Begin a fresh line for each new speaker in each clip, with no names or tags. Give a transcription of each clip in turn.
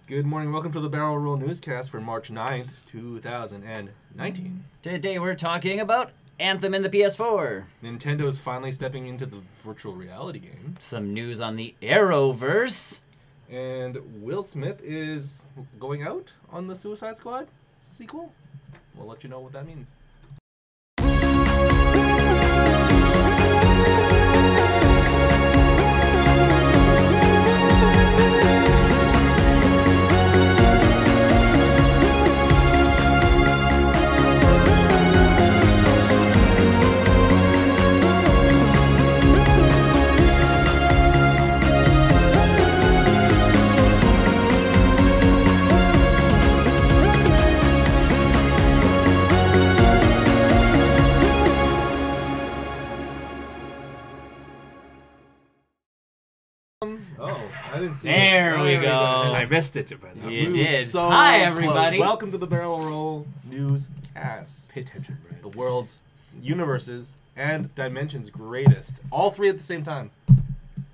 Good morning. Welcome to the Barrel Roll Newscast for March 9th, 2019.
Today we're talking about Anthem in the PS4.
Nintendo is finally stepping into the virtual reality game.
Some news on the Arrowverse.
And Will Smith is going out on the Suicide Squad sequel. We'll let you know what that means. I didn't see
there we go.
I missed it.
You did.
So
Hi, everybody.
Close. Welcome to the Barrel Roll Newscast.
Pay attention, Brian.
The world's, universes, and dimensions greatest. All three at the same time.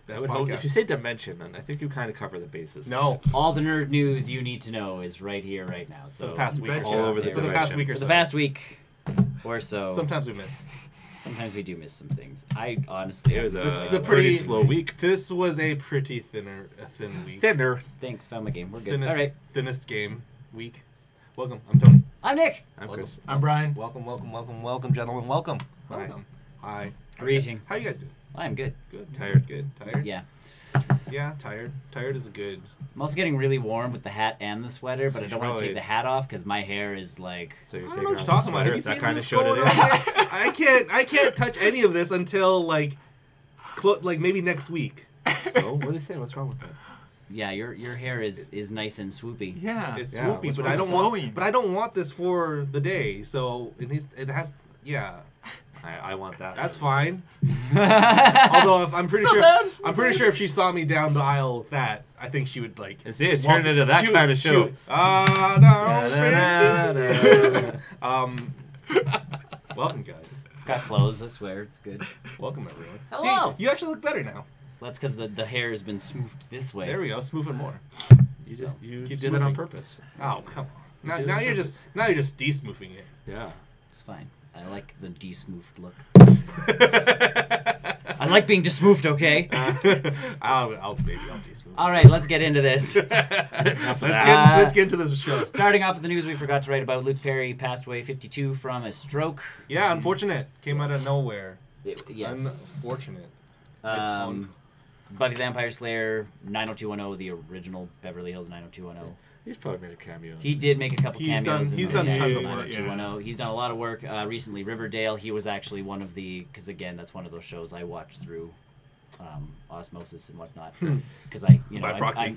I would hope if you say dimension, then I think you kind of cover the bases.
No.
All the nerd news you need to know is right here, right now. So
for the past week.
All over the
for the past week or so.
For the past week or so.
Sometimes we miss.
Sometimes we do miss some things. I honestly...
It was
this is a
pretty slow week.
This was a pretty thin week.
Thinner.
Thanks, found my game. We're good. All right.
Thinnest game week. Welcome. I'm Tony.
I'm Nick.
I'm Chris.
I'm Brian.
Welcome, gentlemen. Welcome. Hi.
Greetings.
How you guys doing?
I'm good.
Good.
Tired.
Good. Tired?
Yeah.
Yeah, tired. Tired is good.
I'm also getting really warm with the hat and the sweater, but I don't want to take the hat off because my hair is like...
So you're
I don't
taking
know what
off
you're talking
the
about. Have
sweater?
you
Is that
seen
kind of
this
showed
going
it in?
I can't touch any of this until like maybe next week.
So what are they saying? What's wrong with that?
Yeah, your hair is nice and swoopy.
Yeah.
It's
Yeah,
swoopy, but I don't want this for the day. So it has
I want that.
That's fine. Although I'm pretty sure if she saw me down the aisle with that, I think she would like.
And see, it's turned into that kind of show.
Welcome, guys.
Got clothes, I swear, it's good.
Welcome, everyone.
Hello.
See, you actually look better now.
That's because the hair has been smoothed this way.
There we go, smoothing more.
You
keep
did it on
smoothing.
purpose.
Oh, come on.
did it
Now
on
you're
purpose.
just de-smoothing it.
Yeah.
It's fine. I like the de-smoothed look. I like being de-smoothed, okay?
I'll de-smooth.
All right, let's get into this.
Let's get into this show.
Starting off with the news we forgot to write about. Luke Perry passed away, 52, from a stroke.
Yeah, unfortunate. Came out of nowhere.
Yes.
Unfortunate.
Buffy the Vampire Slayer, 90210, the original Beverly Hills 90210.
He's probably made a cameo.
He did make a couple cameos.
He's done tons of work.
90210. He's done a lot of work. Recently, Riverdale. He was actually one of the, because again, that's one of those shows I watched through osmosis and whatnot. Because
By proxy.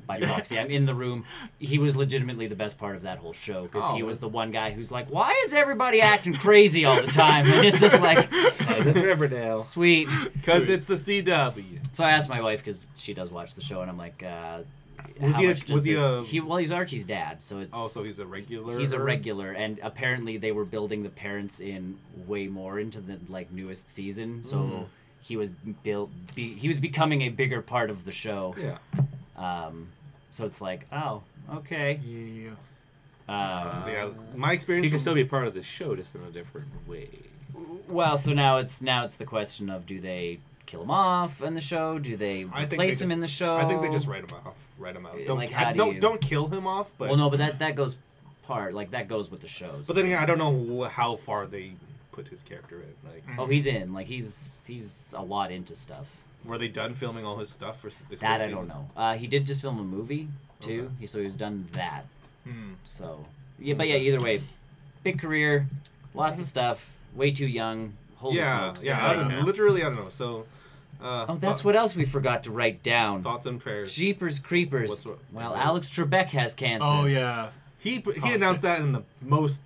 by proxy. I'm in the room. He was legitimately the best part of that whole show because he was the one guy who's like, why is everybody acting crazy all the time? And it's just like,
Hey, that's Riverdale.
sweet.
Because it's the CW.
So I asked my wife because she does watch the show, and I'm like, he's Archie's dad, so it's
so he's a regular.
He's a regular, and apparently they were building the parents in way more into the newest season, so he was he was becoming a bigger part of the show.
Yeah.
So it's like, oh, okay.
Yeah. My experience.
He can still be part of the show, just in a different way.
Well, so now it's the question of, do they kill him off in the show? Do they replace him in the show?
I think they just write him off. Don't kill him off. But
well, no, but that goes that goes with the shows.
But then again, I don't know how far they put his character in. Like,
oh, he's in. Like he's a lot into stuff.
Were they done filming all his stuff for this?
That I don't know. He did just film a movie too.
Okay.
So he's done that. So yeah, but yeah, either way, big career, lots of stuff. Way too young. Holy smokes.
Yeah. Literally, I don't know. So.
That's what else we forgot to write down.
Thoughts and prayers.
Jeepers creepers. Well, Alex Trebek has cancer.
Oh yeah.
He announced that in the most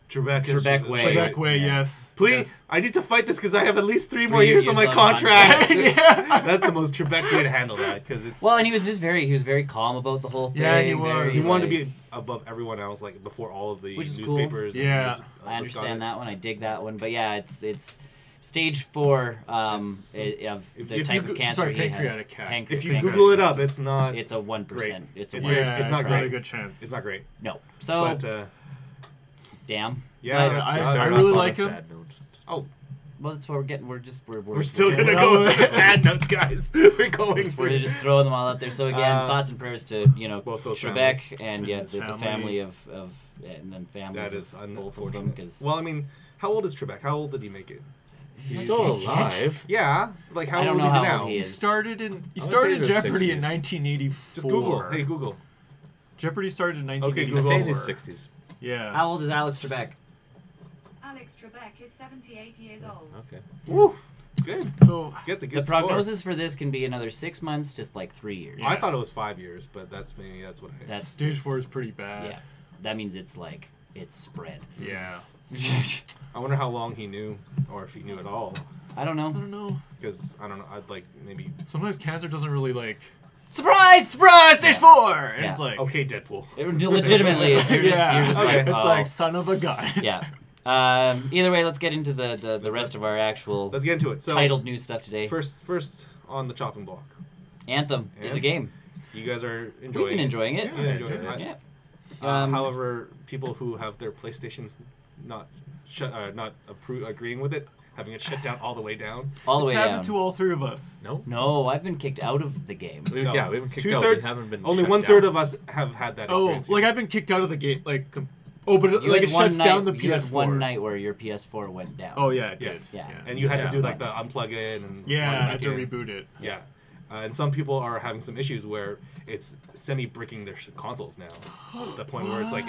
Trebek way, yes.
Please,
yes.
I need to fight this because I have at least 3 more years on my contract.
Yeah.
That's the most Trebek way to handle that because it's.
Well, and he was very calm about the whole thing.
Yeah, he was.
He wanted to be above everyone else, like before all of the
Which is
newspapers.
cool.
Yeah.
I understand that one. I dig that one. But yeah, it's Stage 4
It's-
of the
if
type
you
of cancer
sorry,
he has.
pancreatic cancer.
If you Google it up, it's not.
It's a 1%.
Great.
It's a
It's
1%.
Yeah,
it's not
not
great.
a good chance.
It's not great.
No. So,
But
damn.
yeah,
But
that's,
I
Start
really
off on
like
a
him.
sad note.
oh,
well, that's what we're getting. We're
still
doing-
gonna go with the sad notes, guys. We're going.
We're
through.
just throwing them all out there. So again, thoughts and prayers to
both those
Trebek
families.
and yeah,
His
the
family.
family of and then families.
That is
of both of them
unfortunate.
because
Well, I mean, how old is Trebek? How old did he make it?
He's still alive.
Yeah, like how
I don't
old
know
is he
how
now?
old he
He
is.
started in
I would
Jeopardy
say the
in
60s.
1984.
Just Google. Hey, Google.
Jeopardy started in
Okay,
1984.
I
Google.
say in his 60s.
Yeah.
How old is Alex Trebek?
Alex Trebek is 78 years old.
Okay.
Woo, good.
So
Gets a
The
good score.
prognosis for this can be another 6 months to like 3 years.
I thought it was 5 years, but that's what I.
That's
stage 4 is pretty bad.
yeah. That means it's like it's spread.
Yeah.
I wonder how long he knew, or if he knew at all.
I don't
I
know.
don't know.
Because I don't know. I'd like maybe.
Sometimes cancer doesn't really like.
Surprise!
Surprise! Stage 4. And
Yeah.
it's like.
Okay, Deadpool.
It, legitimately, it's, you're just
Okay.
like,
It's
oh.
like son of a gun.
Yeah. Either way, let's get into the rest of our actual
Let's get into it. So
titled news stuff today.
first on the chopping block.
Anthem is a
And?
game.
You guys are enjoying.
We've been enjoying it.
Yeah,
Yeah,
enjoying
enjoyed
it.
Yeah.
However, people who have their PlayStations not agreeing with it, having it shut down all the way down.
All the
It's
way
happened
down.
to all three of us.
No.
No, I've been kicked out of the game.
We,
No.
Yeah, we haven't kicked out. We
Two-thirds-
haven't been.
Only
shut
1/3
down.
of us have had that
Oh,
experience.
like
yet.
I've been kicked out of the game. Like, but
You
like
had
it
one
shuts
night,
down the
you had
PS4.
one night where your PS4 went down.
Oh yeah, it
Yeah.
did.
Yeah.
and you had to
Yeah.
do like the unplug it and
Yeah,
plug it
I had to
back in.
reboot it.
Yeah. And some people are having some issues where it's semi-bricking their consoles now, to the point where it's like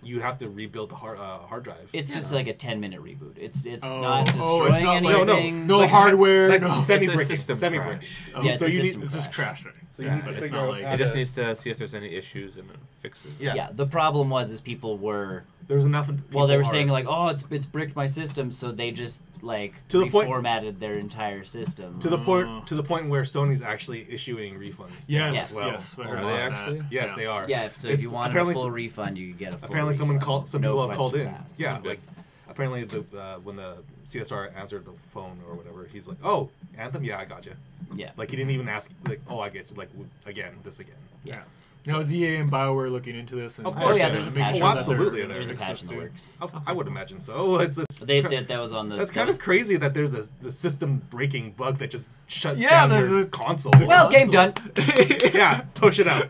you have to rebuild the hard drive.
It's just like a 10-minute reboot. It's
Oh.
not
Oh,
destroying
it's not like-
anything.
No
Like,
hardware.
like
no.
semi-bricking,
system
semi-bricking.
crash.
Oh,
Yeah, it's
so
a
you need
system
It's just
crash.
crashing.
So you
Yeah,
need to
but it's
figure
not
out.
like-
how
It just
to-
needs to see if there's any issues and then fix it.
Yeah.
Yeah, the problem was people were
There's enough.
well, they
people
were saying
are-
like, oh, it's bricked my system, so they just like
To the point-
reformatted their entire system.
to the point where Sony's actually issuing refunds.
Yes,
Yes.
Well,
yes. I
Are
heard
they
about
actually?
that.
Yes,
Yeah.
they are.
Yeah, so if
It's
you wanted a
apparently
full refund, you could get a full
Apparently,
refund.
some
No
people have called in.
questions asked.
Yeah,
Good.
like apparently when the CSR answered the phone or whatever, he's like, "Oh, Anthem, yeah, I got you."
Yeah.
Like he didn't even ask, like, "Oh, I get you." Like this again.
Yeah. Now is EA and BioWare looking into this? And
Of
Oh
course
yeah,
they
there's a
are.
patch.
Oh,
on
absolutely
there.
there
There's a
is.
patch in the works.
I would imagine so. It's
That was on the.
that's
that
kind
was-
of crazy that there's the system breaking bug that just shuts
Yeah,
down
the-
your console.
Well, game done.
Yeah, push it out.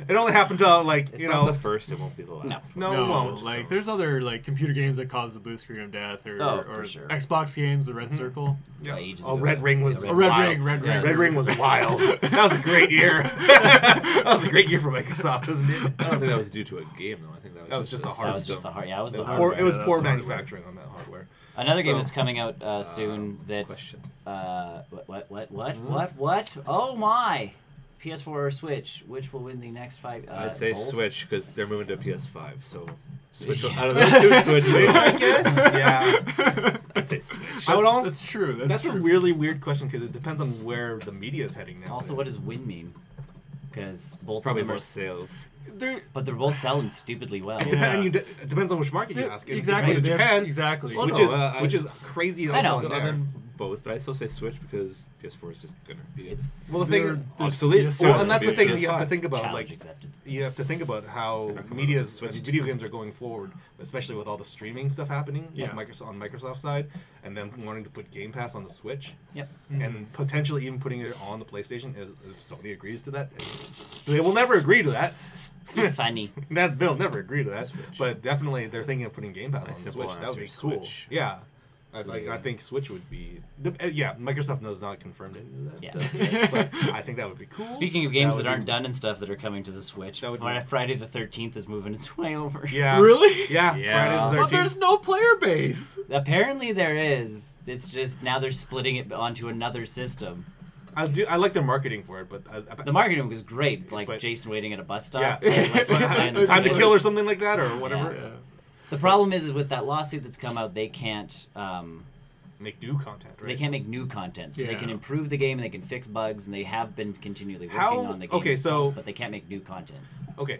It only happened to like
It's
you
not
know.
the first. It won't be the last.
No,
No,
it won't.
like there's other like computer games that cause the blue screen of death, or,
Oh,
or
for sure.
Xbox games, the Red Circle.
Yeah.
ages
Oh,
ago.
Red Ring was
Yeah,
Oh, Red
wild.
Ring, Red Ring.
Red Ring was wild. That was a great year. That was a great year for Microsoft, wasn't it?
I don't think that was due to a game though. I think that was
just the
a
hard
That was
system.
just the hard. Yeah, it was the
It was
hard.
poor,
hardware.
it was
Yeah,
poor
that's hardware.
manufacturing on that hardware.
Another game
So,
that's coming out soon. That's
question.
what? Oh my! PS4 or Switch? Which will win the next five?
I'd say
both?
Switch because they're moving to PS5. So Switch
Yeah.
out of those two, Switch.
Switch, I guess. Yeah.
I'd say Switch.
I would also.
That's true.
That's
true.
a really weird question because it depends on where the media is heading now.
Also, what does win mean? Because both
Probably
of them
more
are,
sales.
but they're both selling stupidly well.
Yeah.
It depends on which market you ask. In
Exactly.
In
they have-
Japan,
exactly.
Well,
Switch
no,
is
I-
Switch is crazy.
I know.
also
I've
there.
been both, but I still say Switch because PS4 is just gonna be
It's
Well, the thing,
There's
obsolete.
PS5.
well, and that's the
It'll be
thing that you have to
PS5.
think about.
challenge
Like,
accepted.
you have to think about how
They're not coming
media's
out with Switch
video games are going forward, especially with all the streaming stuff happening
Yeah.
on Microsoft's side, and then wanting to put Game Pass on the Switch,
Yep.
and potentially even putting it on the PlayStation if Sony agrees to that. They will never agree to that.
It's funny.
They'll never agree to that.
Switch.
But definitely, they're thinking of putting Game Pass
My
on the
simple
Switch. That would be
answer is
cool.
Switch.
Yeah.
So,
I think Switch would be. Yeah, Microsoft has not confirmed any of that
Yeah.
stuff yet, but I think that would be cool.
Speaking of games
would
that aren't
be-
done and stuff that are coming to the Switch,
That would be-
Friday the 13th is moving its way over.
Yeah.
Really?
Yeah.
Yeah.
Friday the
But
13th.
there's no player base.
Apparently there is. It's just now they're splitting it onto another system.
I like their marketing for it, but
The marketing was great, like
But-
Jason waiting at a bus stop.
yeah,
and, like, just playing the
Time to
Switch.
Kill or something like that, or whatever.
Yeah.
The problem is with that lawsuit that's come out, they can't
Make new content, right?
they can't make new content. So they can
Yeah.
improve the game and they can fix bugs, and they have been continually working
How-
on the game
okay,
itself,
so-
but they can't make new content.
Okay.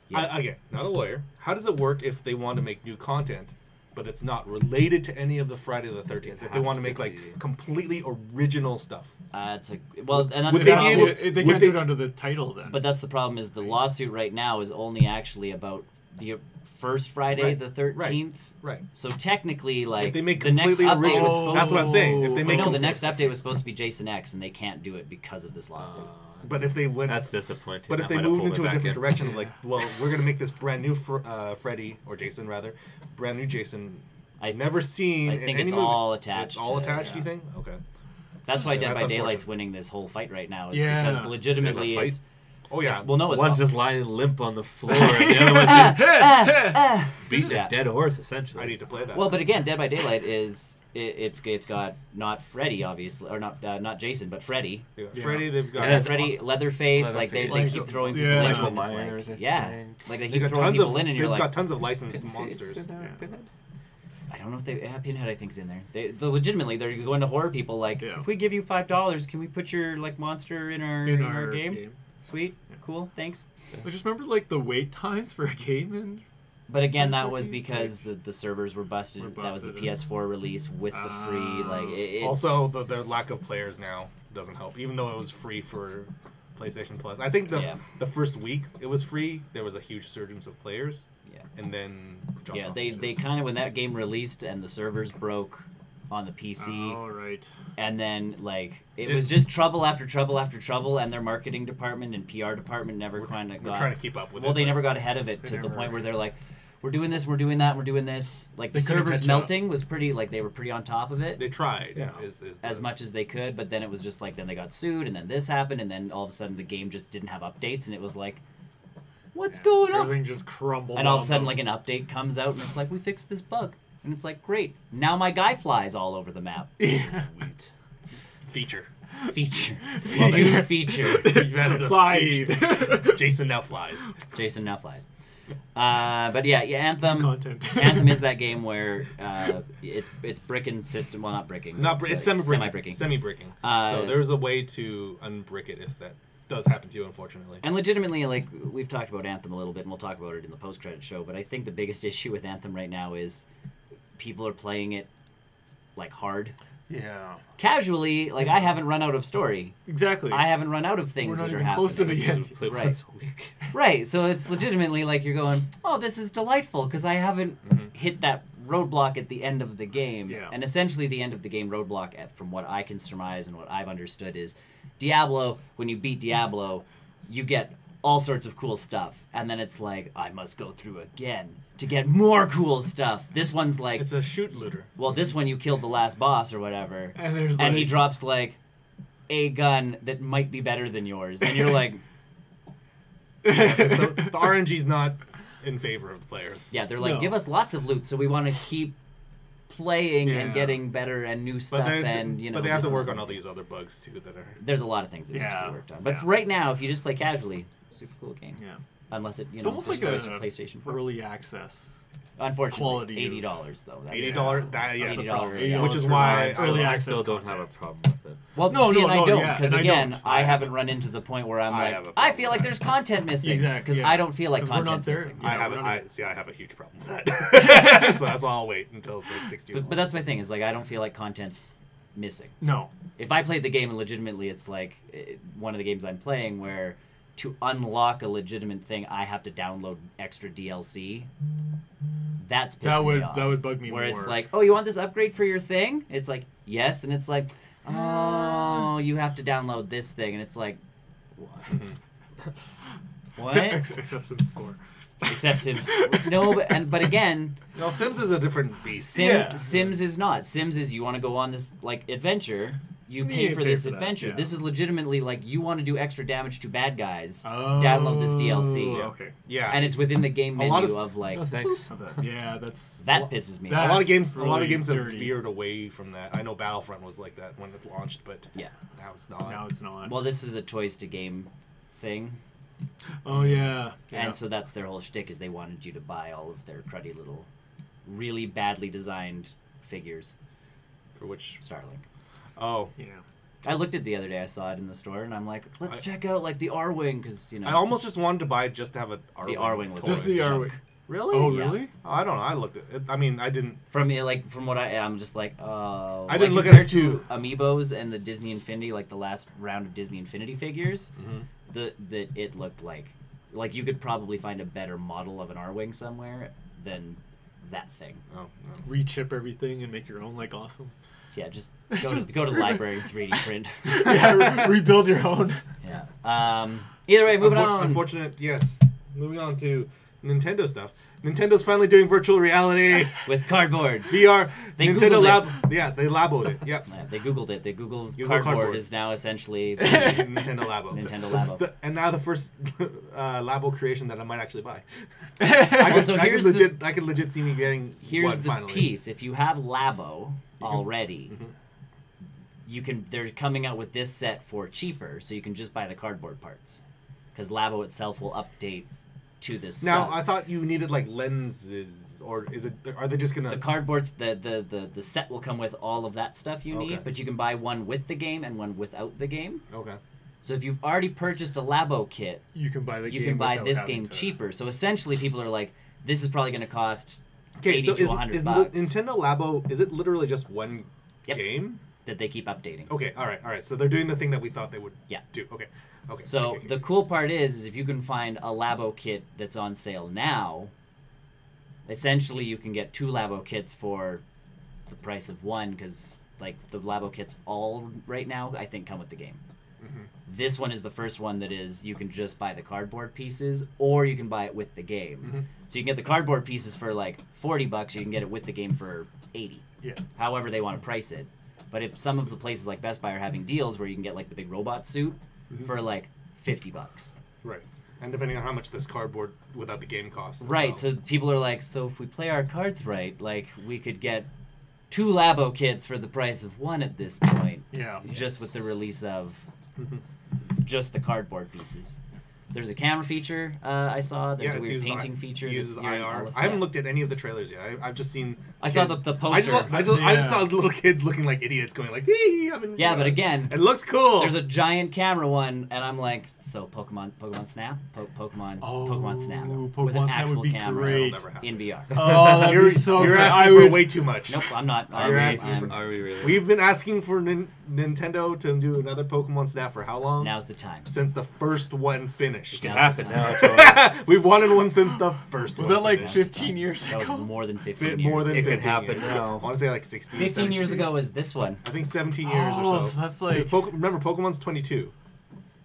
Yes.
Again, not a lawyer. How does it work if they want to make new content, but it's not related to any of the Friday the 13th. If they want to make like completely original stuff,
it's a well, and that's
Would
the
they be
problem.
able-
They
would
can't
they-
do it under the title then.
But that's the problem is the lawsuit right now is only actually about the first Friday
Right,
the 13th.
right?
So technically, like
If they make
the next
completely
update
original,
was supposed
that's
to.
what I'm saying. If they
But
make
no, the next update was supposed to be Jason X, and they can't do it because of this lawsuit.
but if they went,
That's disappointing.
but if
That
they
might have
moved
pulled
into
it
a
back
different
in.
direction, of like, well, we're gonna make this brand new Freddy or Jason rather, brand new Jason.
I
Never seen.
I
in
think
any
it's
movie.
all attached
It's all
to-
attached.
yeah.
Do you think? Okay.
That's why Dead
That's
by Daylight's
unfortunate.
winning this whole fight right now, is
Yeah.
because legitimately
There's a fight?
it's.
Oh yeah.
It's, well, no, it's
One's
all-
just lying limp on the floor, and the other one's just beating
Yeah.
a dead horse, essentially.
I need to play that.
Well, but again, Dead by Daylight is it's got not Freddy obviously, or not Jason, but Freddy.
Yeah.
Yeah.
Freddy, they've got.
And Freddy, Leatherface, like they
Leatherface.
keep
Like,
throwing people
yeah.
in.
Michael
and it's
Myers, I
like, yeah,
think.
like they
They
keep
got
throwing
tons
people
of.
in, and
They've
you're like,
got tons of licensed
Pinhead,
monsters.
Pinhead?
I don't know if they Pinhead I think's in there. They legitimately they're going to horror people like,
Yeah.
if we give you $5, can we put your like monster in our game? Sweet, cool, thanks.
I just remember like the wait times for a game and
But again, that was because the servers were busted.
Were
That was the
busted.
PS4 release with the free like.
Also, the lack of players now doesn't help, even though it was free for PlayStation Plus. I think the first week it was free. There was a huge surge of players.
Yeah.
And then dropped off
they
just-
kind of when that game released and the servers broke on the PC.
all right.
And then, like, it was just trouble after trouble after trouble, and their marketing department and PR department never kind of
We're
got...
trying to keep up with it.
Well, they
but
never got ahead of it to the point where they're like, we're doing this, we're doing that, we're doing this. Like, the
They couldn't
servers
catch
melting was pretty, like, they were pretty on top of it.
They tried.
Yeah.
As much as they could, but then it was just like, then they got sued, and then this happened, and then all of a sudden the game just didn't have updates, and it was like, what's going on?
Everything just crumbled.
And all of a
on
sudden,
them.
like, an update comes out, and it's like, we fixed this bug. And it's like, great. Now my guy flies all over the map.
Sweet.
Feature.
Feature. New feature.
You've added a
Fly.
feature. Jason now flies.
Jason now flies. But yeah, Anthem.
Content.
Anthem is that game where it's bricking system. Well, not bricking.
Not
but
it's semi-bricking.
Semi-bricking.
Semi-bricking.
Uh,
So there's a way to unbrick it if that does happen to you, unfortunately.
And legitimately, like, we've talked about Anthem a little bit, and we'll talk about it in the post-credit show, but I think the biggest issue with Anthem right now is people are playing it, like, hard.
Yeah.
Casually, like, I haven't run out of story.
Exactly.
I haven't run out of things
We're not
that are
even
happening.
close to the end.
Play
Right.
once a week.
Right, so it's legitimately like you're going, oh, this is delightful, because I haven't hit that roadblock at the end of the game.
Yeah.
And essentially the end of the game roadblock, from what I can surmise and what I've understood, is Diablo, when you beat Diablo, you get all sorts of cool stuff. And then it's like, I must go through again to get more cool stuff. This one's like,
It's a shoot looter.
well, this one you killed the last boss or whatever.
And there's
And he
like-
drops like a gun that might be better than yours. And you're like...
the RNG's not in favor of the players.
Yeah, they're like,
No.
give us lots of loot, so we want to keep playing and
Yeah.
getting better and new stuff, and you know.
but they have to
just-
work on all these other bugs too that are.
There's a lot of things that need to
Yeah.
be worked on. But
Yeah.
right now, if you just play casually, super cool game.
Yeah.
Unless it, you
It's
know,
almost like
destroys
a
your PlayStation 4.
early access.
Unfortunately,
quality of-
$80 though. That's
$80.
it.
That yes,
$80,
which is
for
why
early
I
access
still don't have a
content.
problem with it.
Well,
No,
see,
no,
and I
no,
don't,
yeah,
because
and I
again,
don't.
I haven't run into the point where I'm
I
like,
have a
I
problem
feel like there's content missing.
Exactly,
Because
yeah.
I don't feel like
'Cause we're not
content's
there.
missing.
Yeah,
I have
we're
I have a huge problem with that. So that's all I'll wait until it's like 60.
But that's my thing, is like, I don't feel like content's missing.
No.
If I played the game and legitimately it's like one of the games I'm playing where to unlock a legitimate thing I have to download extra DLC, that's pissing me off.
That would bug me
where
more.
it's like, oh, you want this upgrade for your thing? It's like, yes, and it's like, oh, you have to download this thing, and it's like, what?
Except Sims 4.
Except Sims. No, but again,
No, Sims is a different beast.
Sims is not. Sims is you want to go on this like adventure. You pay
You
for
pay
this
for that,
adventure.
yeah.
This is legitimately like you want to do extra damage to bad guys. Download this DLC.
Okay.
Yeah,
And it's within the game
A
menu
lot
of like
No thanks.
Yeah, that's.
that pisses me
that-
off.
a lot of games.
That's
A lot of
really
games have
dirty.
veered away from that. I know Battlefront was like that when it launched, but
Yeah.
now it's not.
Now it's not.
Well, this is a toys to game thing,
Oh yeah. Yeah.
and so that's their whole shtick is they wanted you to buy all of their cruddy little, really badly designed figures.
For which?
Starlink.
Oh,
Yeah.
I looked at it the other day. I saw it in the store, and I'm like, let's check out like the R-wing because you know
I almost just wanted to buy it just to have an
the R-wing looks
Just
like
the
junk.
R-wing.
Really?
Oh,
Yeah.
really?
I don't know. I looked at it. I mean, I didn't.
From what I'm just like,
I didn't look at
compared
it
to
too.
Amiibos and the Disney Infinity, like the last round of Disney Infinity figures.
Mm-hmm.
It looked like you could probably find a better model of an R-wing somewhere than that thing.
Oh, no.
Rechip everything and make your own, like, awesome.
Yeah, just go to the library and 3D print.
Yeah, rebuild your own.
Yeah. Either way, moving on.
Unfortunate, yes. Moving on to Nintendo stuff. Nintendo's finally doing virtual reality.
With cardboard.
VR.
They
Nintendo
Googled
it. Yeah, they laboed it. Yep.
Yeah, they Googled it. They Googled
Google cardboard.
is now essentially
Nintendo Labo.
Nintendo Labo.
And now the first Labo creation that I might actually buy.
Also,
I could legit see me getting
Here's
one
the
finally.
piece. If you have Labo already, they're coming out with this set for cheaper, so you can just buy the cardboard parts. Because Labo itself will update to this
Now,
stuff.
I thought you needed like lenses, or are they just gonna...
The cardboards, the set will come with all of that stuff you need, but you can buy one with the game and one without the game.
Okay.
So if you've already purchased a Labo kit,
You can buy
you can buy this game cheaper. So essentially, people are like, this is probably going to cost $80 to $100
is
bucks
Nintendo Labo, is it literally just one game?
that they keep updating.
Okay, all right. So they're doing the thing that we thought they would
Yeah.
do. Okay.
So
okay.
the cool part is if you can find a Labo kit that's on sale now, essentially you can get 2 Labo kits for the price of one, because like the Labo kits all right now I think come with the game. This one is the first one that is you can just buy the cardboard pieces, or you can buy it with the game. So you can get the cardboard pieces for like $40. You can get it with the game for $80.
Yeah.
However they want to price it. But if some of the places like Best Buy are having deals where you can get like the big robot suit for like $50.
Right. And depending on how much this cardboard without the game costs.
Right. So people are like, so if we play our cards right, like we could get 2 Labo kits for the price of one at this point.
Yeah.
Just with the release of just the cardboard pieces. There's a camera feature I saw. There's a weird painting feature.
It uses
that's
IR. I haven't looked at any of the trailers yet. I've just seen.
I saw the poster.
I just saw little kids looking like idiots, going like, "Hey, I'm in."
Yeah, but again,
it looks cool.
There's a giant camera one, and I'm like, so Pokemon Snap, Pokemon Snap with an
Snap
actual
would be
camera
great.
in VR.
Oh, that'd be so
You're
good.
asking for way too much.
Nope, I'm not.
Are
we really?
We've been asking for Nintendo to do another Pokemon Snap for how long?
Now's the time.
Since the first one finished.
It can happen now.
We've wanted one since the first one.
Was that like
finished.
15 years
That
ago?
was more than 15 years.
More than
It
15
could happen
years.
now.
I want to say like 16.
15 years ago was this one.
I think 17 years
Oh,
or so.
so that's like...
Remember, Pokemon's 22.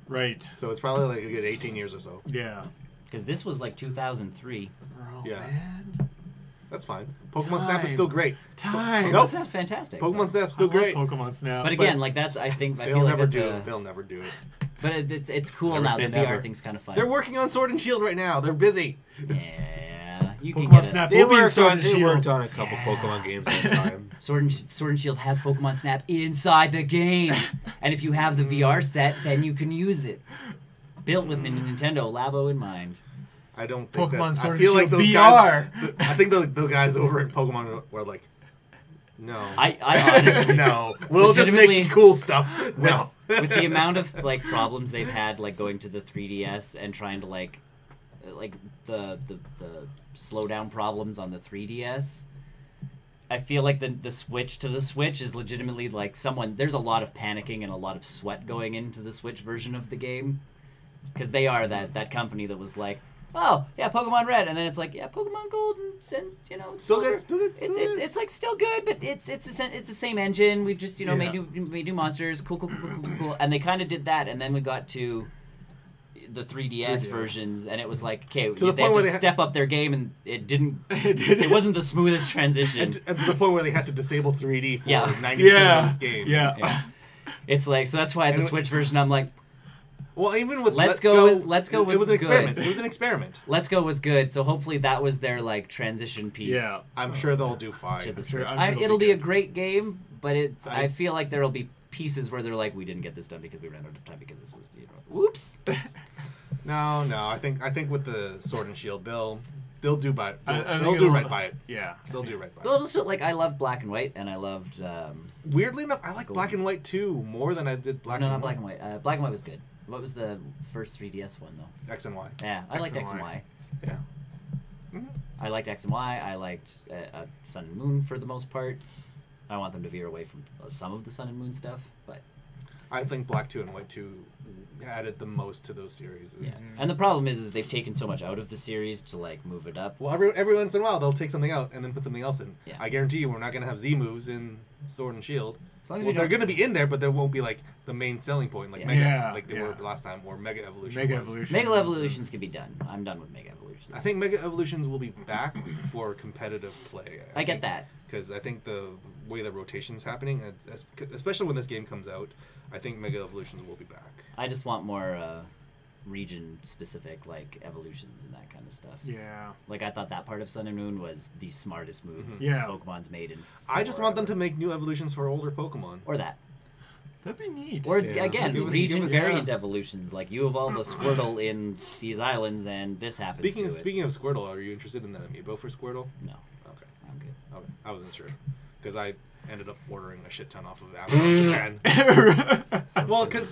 Right.
So it's probably like a good 18 years or so.
Yeah.
Because this was like 2003.
Bro,
Yeah.
man.
That's fine. Pokemon Snap is still great.
Time.
Nope.
Pokemon Snap's fantastic.
Pokemon Snap's still
I love
great.
Pokemon Snap.
But again, like that's, I think, I
They'll
feel like
never
that's
do
a,
it. They'll never do it.
But it's cool
Never
now.
say
The VR
never.
thing's kind of fun.
They're working on Sword and Shield right now. They're busy.
Yeah, you can
Pokemon
get
Snap.
a
They
We'll be in
worked
Sword
on
and Shield.
a couple Pokemon games at a time.
Sword and Shield has Pokemon Snap inside the game, and if you have the VR set, then you can use it. Built with Nintendo Labo in mind.
I don't think
Pokemon
that,
Sword
I feel
and
like those
Shield
guys.
VR.
I think the guys over at Pokemon were like, no.
I honestly,
no. We'll just
Legitimately-
make cool stuff. No.
with the amount of like problems they've had, like going to the 3DS and trying to like the slowdown problems on the 3DS. I feel like the switch to the Switch is legitimately like there's a lot of panicking and a lot of sweat going into the Switch version of the game, because they are that company that was like, oh yeah, Pokemon Red, and then it's like, yeah, Pokemon Gold, and you know,
Still
Silver.
good, still good, still good.
It's like still good, but it's the same engine. We've just
Yeah.
made new monsters, cool, and they kind of did that, and then we got to the 3DS versions, and it was like, okay,
the
they
point
have
where
to
they
step up their game, and it didn't. It wasn't the smoothest transition.
And to the point where they had to disable 3D for
Yeah.
90%
Yeah.
of this game.
Yeah.
Yeah. It's like, so that's why the
And-
Switch version, I'm like,
Well, even with
Let's Go was
it was an
good.
experiment. It was an experiment.
Let's Go was good, so hopefully that was their like transition piece.
Yeah.
I'm sure they'll do fine.
To the
sure-
Switch.
I'm sure
It'll be a
good.
great game, but I
I-
feel like there'll be pieces where they're like, we didn't get this done because we ran out of time because this was, whoops.
No. I think with the Sword and Shield, they'll do by
I
they'll
think
do
it'll-
right by it.
Yeah.
They'll do right by it.
Well, just like I loved Black and White, and I loved
Weirdly enough, I like Black and White too more than I did Black
no,
and
not
White.
Black and White. Black and White was good. What was the first 3DS one though?
X and Y.
Yeah, I liked X and Y.
Yeah.
I liked X and Y. I liked Sun and Moon for the most part. I want them to veer away from some of the Sun and Moon stuff, but
I think Black 2 and White 2 added the most to those series.
yeah. And the problem is they've taken so much out of the series to like move it up.
Well, every once in a while they'll take something out and then put something else in.
Yeah.
I guarantee you we're not going to have Z moves in Sword and Shield.
As long as
Well, they're going to be in there, but there won't be like the main selling point, like Mega, like they were last time, or Mega Evolution.
Mega Evolutions can be done. I'm done with Mega Evolutions.
I think Mega Evolutions will be back for competitive play.
I get that.
Because I think the way the rotation's happening, especially when this game comes out, I think Mega Evolutions will be back.
I just want more region-specific, like, evolutions and that kind of stuff.
Yeah.
Like, I thought that part of Sun and Moon was the smartest move Pokemon's made in
I just want them to make new evolutions for older Pokemon.
Or that.
That'd be neat.
Or, again, region variant evolutions. Like, you evolve a Squirtle in these islands, and this happens to it.
Speaking of Squirtle, are you interested in that amiibo for Squirtle?
No.
Okay.
I'm good.
Okay. I wasn't sure. Because I ended up ordering a shit ton off of Amazon Japan. Well, because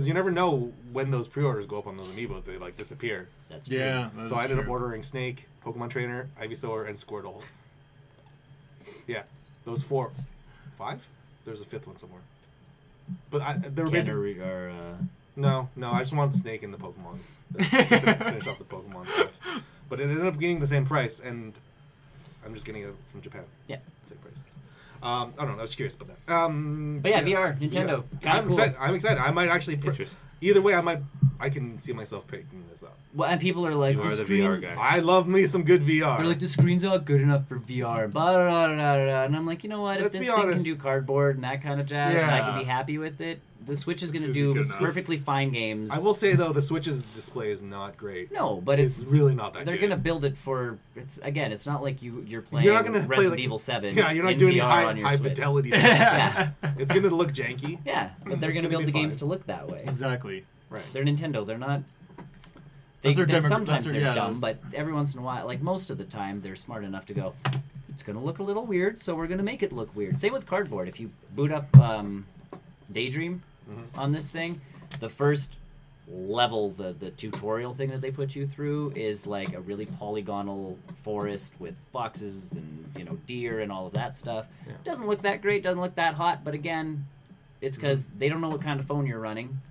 you never know when those pre-orders go up on those amiibos. They, like, disappear.
That's true.
Yeah.
So I ended up ordering Snake, Pokemon Trainer, Ivysaur, and Squirtle. Yeah. Those 4. 5? There's a 5th one somewhere. But they were basically... No, I just wanted the Snake and the Pokemon. To finish off the Pokemon stuff. But it ended up getting the same price, and I'm just getting it from Japan.
Yeah.
Same price. I don't know. I was curious about that.
But yeah, VR, Nintendo.
Yeah. I'm
cool.
excited. I'm excited. I might actually... Either way, I can see myself picking this up.
Well, and people are like,
you are the VR guy.
I love me some good VR.
They're like, the screen's not good enough for VR. Blah, blah, blah, blah, blah. And I'm like, you know what?
Let's
if this
be
thing
honest.
can do cardboard and that kind of jazz, and I can be happy with it, the Switch is going to do perfectly fine games.
I will say, though, the Switch's display is not great.
No, but
it's really not that
they're
good.
They're going to build it for... It's not like you're playing
you're not gonna play
Resident
like,
Evil 7
Yeah, you're not
in
doing
VR on your
high
Switch.
fidelity stuff. Yeah. It's going to look janky.
Yeah, but they're going to build the games to look that way.
Exactly.
Right.
They're Nintendo. They're not... Sometimes they're dumb, but every once in a while, like most of the time, they're smart enough to go, it's going to look a little weird, so we're going to make it look weird. Same with cardboard. If you boot up Daydream on this thing, the first level, the tutorial thing that they put you through is like a really polygonal forest with foxes and deer and all of that stuff. Yeah. Doesn't look that great, doesn't look that hot, but again, it's because they don't know what kind of phone you're running.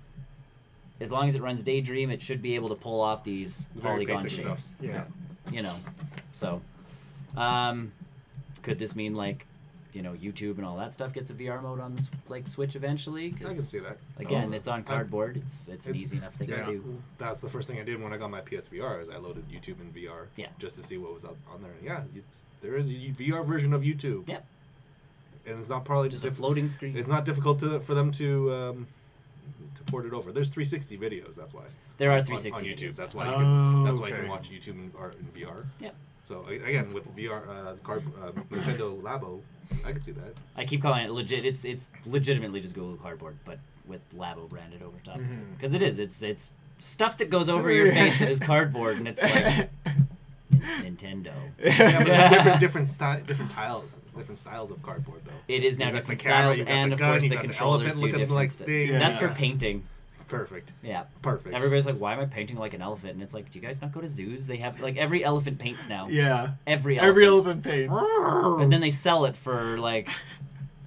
As long as it runs Daydream, it should be able to pull off these polygon shapes.
Stuff.
Yeah.
So, could this mean like, YouTube and all that stuff gets a VR mode on the Switch eventually?
I can see that.
Again, it's on cardboard. It's an easy enough thing to do.
That's the first thing I did when I got my PSVR. Is I loaded YouTube in VR.
Yeah. Just
to see what was up on there. Yeah, there is a VR version of YouTube.
Yep.
And it's not probably
just a floating screen.
It's not difficult for them to port it over. There's 360 videos. That's why
there are 360
on YouTube.
Videos.
That's why you can watch YouTube in VR.
Yep.
So again, with VR, Nintendo Labo, I could see that.
I keep calling it legit. It's legitimately just Google Cardboard, but with Labo branded over top. Because it is. It's stuff that goes over your face that is cardboard, and it's like Nintendo.
Yeah, but it's different styles of cardboard, though.
It is now different styles, and of course the controllers do different stuff. That's for painting.
Perfect.
Yeah.
Perfect.
Everybody's like, why am I painting like an elephant? And it's like, do you guys not go to zoos? They have, like, every elephant paints now.
Yeah.
Every
elephant paints.
And then they sell it for, like,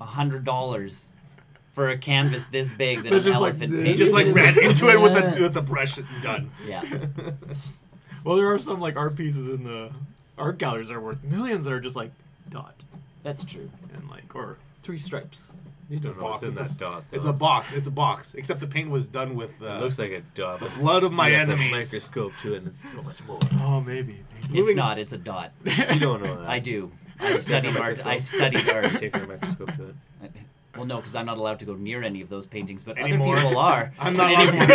$100 for a canvas this big that an elephant painted.
Just, like, ran into it with the brush and done.
Yeah.
Well, there are some, like, art pieces in the art galleries that are worth millions that are just, like, dot.
That's true.
And, like, or 3 stripes.
You don't know what's in that dot, though.
It's a box. It's a box. Except the paint was done with
it looks like a dot.
The blood of my enemies.
A microscope to it, and it's so much more.
Oh, maybe.
It's not. It's a dot.
You don't know that.
I do. I studied art. I studied art.
Take a microscope to it.
Well, no, because I'm not allowed to go near any of those paintings, but
anymore.
Other people are.
I'm not allowed to. I'm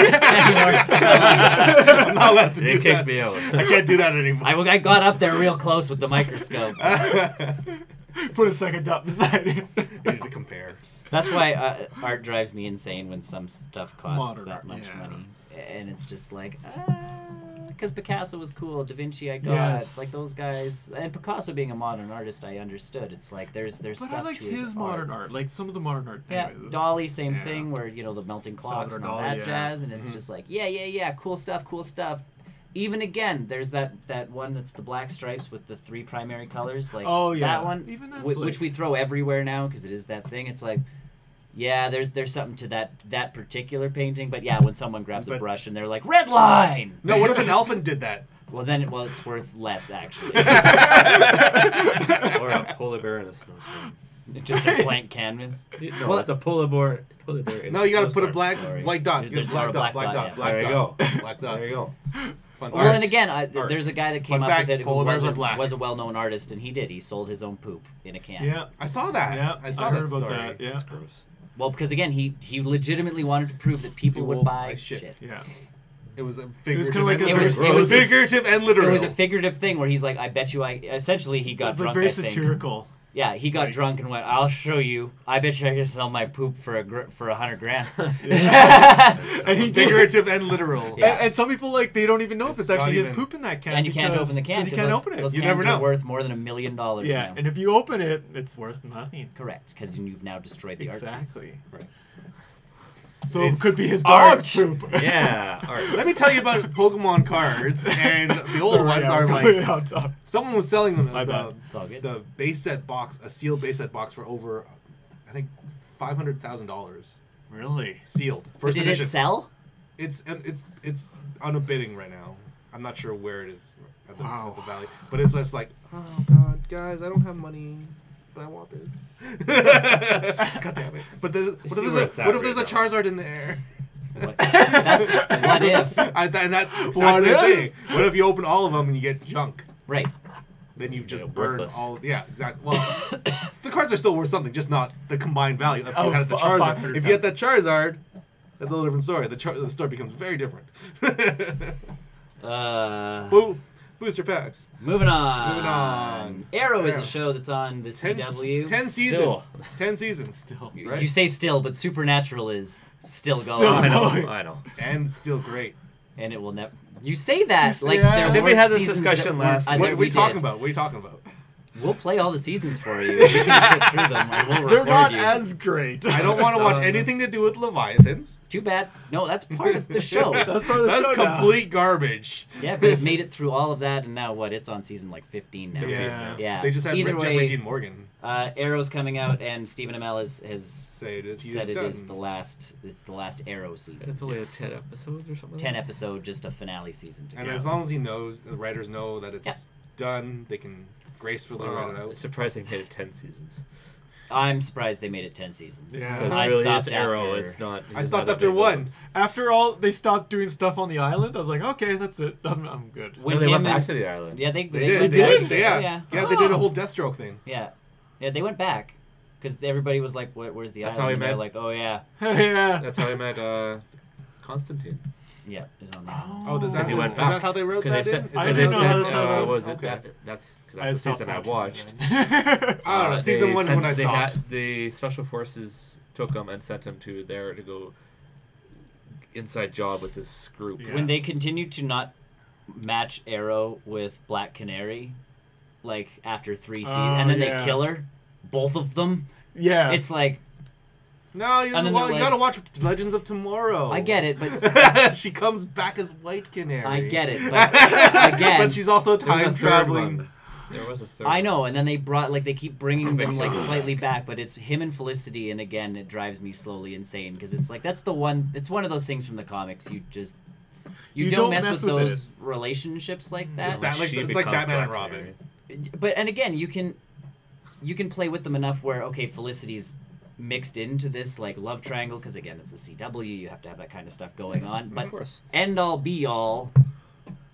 not allowed to do that.
It kicked me out.
I can't do that anymore.
I got up there real close with the microscope.
Put a second dot beside it.
You need to compare.
That's why art drives me insane when some stuff costs
Modern
that
art,
much
yeah.
money. And it's just like, because Picasso was cool, Da Vinci I got,
Yes.
like those guys. And Picasso being a modern artist, I understood. It's like there's
But
stuff
I liked
to
his modern art, like some of the modern art.
Yeah,
anyways.
Dolly, same
Yeah.
thing, where, the melting clocks and all
Salvador
that
Dali,
jazz, and it's just like, yeah, cool stuff. even again, there's that one that's the black stripes with the 3 primary colors. Like that one,
even that's
which we throw everywhere now because it is that thing. It's like, yeah, there's something to that particular painting, but yeah, when someone grabs a brush and they're like, red line.
No, what if an elephant did that?
Well, it's worth less actually.
Or a polar bear in a snowstorm.
Just a blank canvas.
No, it's a polar bear.
No, you got to put a white dot.
There's
black dot.
There you go.
Black dot.
There you go.
Fun
well, and again, there's a guy that came
Fun
up
fact,
with it who
polar bears are black.
was a well-known artist, and he sold his own poop in a can.
Yeah,
I saw that.
Yeah,
I saw
heard
that
about
story.
that. Yeah,
That's gross.
Well, because again, he legitimately wanted to prove that people would buy shit.
Yeah.
It was a
It was
figurative.
kind of like
It was
figurative and literal.
It was a figurative thing where he's like, I bet you essentially he got drunk.
very
I think.
satirical.
Yeah, he got drunk and went, I'll show you. I bet you I can sell my poop for $100,000.
And he
figurative and literal.
Yeah.
And some people they don't even know if it's actually his poop in that can.
And you can't open the can
because you can't open it.
Those
You
cans
never know.
are worth more than $1 million
Yeah,
now.
and if you open it, it's worth nothing.
Correct, because you've now destroyed the art piece.
Exactly.
Right.
So it could be his
Art.
dog's poop.
Yeah. All right.
Let me tell you about Pokemon cards, and the old ones are like
on top.
someone was selling them
My bad.
It's all good.
the base set box, a sealed base set box for over, I think, $500,000
Really?
sealed.
But
First
did
edition.
it sell?
It's on a bidding right now. I'm not sure where it is at the,
Wow.
at the valley, but it's just like, oh god, guys, I don't have money, but I want this. God damn it! But what if there's a Charizard in there?
What if?
And that's exactly the thing. What if you open all of them and you get junk?
Right.
Then you've just
Yeah,
burned
worthless.
all. Yeah, exactly. Well, the cards are still worth something, just not the combined value. If you
Oh,
had the
of
Charizard,
500,000.
if you had that Charizard, that's a little different story. The story becomes very different. Booster packs.
Moving on.
Moving on.
Arrow is
Arrow.
a show that's on the CW.
10 seasons.
Still.
10 seasons. Still. Right?
You say still, but Supernatural is still going.
Still
I
going.
know. I know.
And still great.
And it will never. You say that
You
like
say that.
there
I think
we
weren't
had this
seasons
discussion
that
last
weren't-
week.
What are we
we
talking
did.
about? What are you talking about?
We'll play all the seasons for you. You can sit through them. And we'll
They're
record
not
you.
as great.
I don't want to watch anything to do with Leviathans.
Too bad. No, that's part of the show.
That's part of the
That's
show now.
complete garbage.
Yeah, but it made it through all of that, and now what? It's on season like 15 now. Yeah.
They just had
Either
Jeffrey
way,
Dean Morgan
Arrow's coming out, and Stephen Amell has
say that he
said
is
it is
done.
the last Arrow season.
It's only 10 episodes or something.
10 episode, just a finale season. To
And
go.
as long as he knows, the writers know that it's done, they can gracefully write it out.
It's surprising they made it 10 seasons.
I'm surprised they made it 10 seasons.
Yeah.
So it's
I
really,
stopped
it's Arrow.
after.
It's not.
I
it's
stopped
not
after
that big
one.
of
After all, they stopped doing stuff on the island. I was like, okay, that's it. I'm good.
a-
When
No, they
him
went back
and-
to the island.
Yeah, they
They
did.
did.
did?
Yeah.
Yeah.
They did a whole Deathstroke thing.
Yeah, they went back because everybody was like, "Where's the
That's
island?"
how he
And they're
met-
like, "Oh yeah,
Yeah.
That's how I met Constantine.
yeah, it's on the island."
Oh, is
he went
that
back.
how they wrote
Because
that
they
in?
said,
Is
I
that
they
didn't
how
know
said,
they
that's
wrote
how-
it?
was it
Okay.
that's because
I
that's the
stopped
season I
watching
watched.
then.
I don't know. Season one is when I
they
stopped.
the special forces took him and sent him to there to go inside job with this group.
Yeah.
When they continued to not match Arrow with Black Canary, like after 3 seasons,
Oh,
and then
yeah.
they kill her, both of them.
Yeah.
It's like
No, you,
And then
well,
they're
you
like-
gotta watch Legends of Tomorrow.
I get it, but
She comes back as White Canary.
I get it, but again,
but she's also
There was a
time
third
traveling.
one. There was a third.
I know, and then they keep bringing
Big
them like
Brother.
slightly back, but it's him and Felicity, and again, it drives me slowly insane because it's like that's the one. It's one of those things from the comics. You don't mess with those
it.
relationships like that.
It's bad. Like,
She
it's like
becomes
Batman and
Black
Robin.
Canary.
But and again, you can play with them enough where okay, Felicity's mixed into this like love triangle because again, it's the CW. You have to have that kind of stuff going on. But
Of course.
end all be all.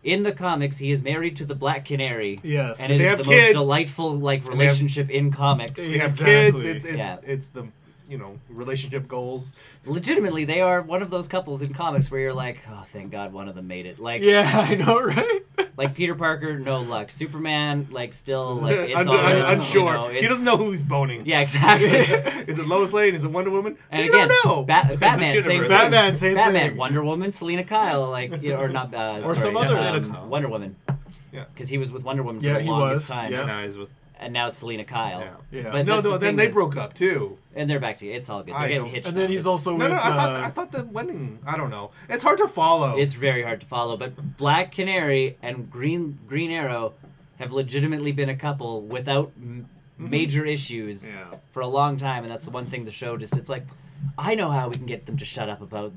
In the comics, he is married to the Black Canary.
Yes.
And it
They
is
have
the
kids.
most delightful like
they have-
relationship in comics.
They have
Exactly.
kids. It's
Yeah.
it's the relationship goals.
Legitimately, they are one of those couples in comics where you're like, oh, thank God one of them made it. Like,
Yeah, I know, right?
like Peter Parker, no luck. Superman, like, still, like, it's
I'm
always,
unsure.
you know,
He
it's-
doesn't know who he's boning.
Yeah, exactly.
Is it Lois Lane? Is it Wonder Woman?
And
you
again,
don't know.
Batman, same thing.
Batman, same
Batman,
thing.
Wonder Woman, Selena Kyle, like, or not,
Or some other-
Wonder Woman.
Yeah.
Because he was with Wonder Woman for
Yeah,
the
he
longest
was,
time.
yeah.
Now he's with.
and now it's Selena Kyle.
Yeah.
But
No,
that's the
no. Then
thing
they
is-
broke up too.
and they're back together. It's all good. They're
I
getting
don't-
hitched.
And then
up.
he's
It's-
also
No,
with.
no. I thought the wedding. I don't know. It's hard to follow.
It's very hard to follow, but Black Canary and Green Arrow have legitimately been a couple without major issues for a long time, and that's the one thing the show just it's like, I know how we can get them to shut up about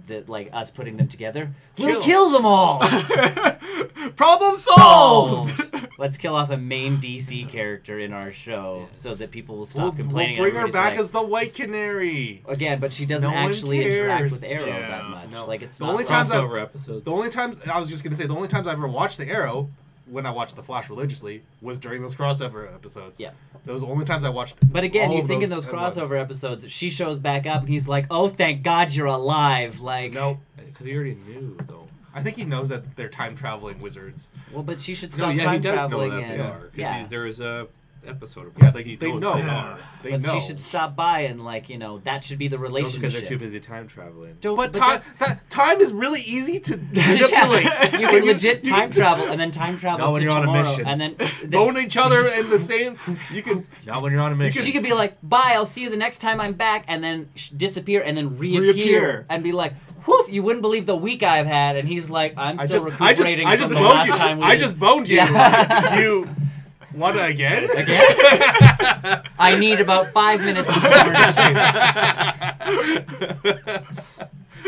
us putting them together. We'll kill them all.
Problem solved.
Let's kill off a main DC character in our show so that people will stop complaining.
We'll bring her
Everybody's
back
like,
as the White Canary.
again, but she doesn't
No one
actually interact
cares.
with Arrow
Yeah.
that much.
No.
Like it's
The
not
only
like-
times I've-
Crossover episodes.
The only times I was just gonna say the only times I ever watched the Arrow when I watched the Flash religiously was during those crossover episodes.
Yeah.
Those are the only times I watched.
But again,
all
you
of
think in those
at once.
crossover episodes, she shows back up and he's like, "Oh, thank God you're alive!" Like,
Nope.
Because he already knew, though.
I think he knows that they're time traveling wizards.
well, but she should
No,
stop
yeah, he
time
does
traveling.
know that
and,
they are.
yeah.
Because there is a episode
Yeah,
about it. He
they
knows
know.
they are.
They
but
know.
she should stop by and that should be the
No,
relationship.
because they're too busy time traveling.
But
that's-
time is really easy to
Yeah,
manipulate.
you can legit time travel and then time travel
Not when
to
you're on a
tomorrow,
mission.
and then
Bone each other in the same. You can.
Not when you're on a mission.
she could be like, "Bye, I'll see you the next time I'm back," and then disappear and then reappear and be like, "Whoof! You wouldn't believe the week I've had," and he's like, "I'm still recuperating
I just
from the
boned
last
you.
time we
I just boned you.
Yeah.
You wanna again?
Again? I need about 5 minutes of orange juice."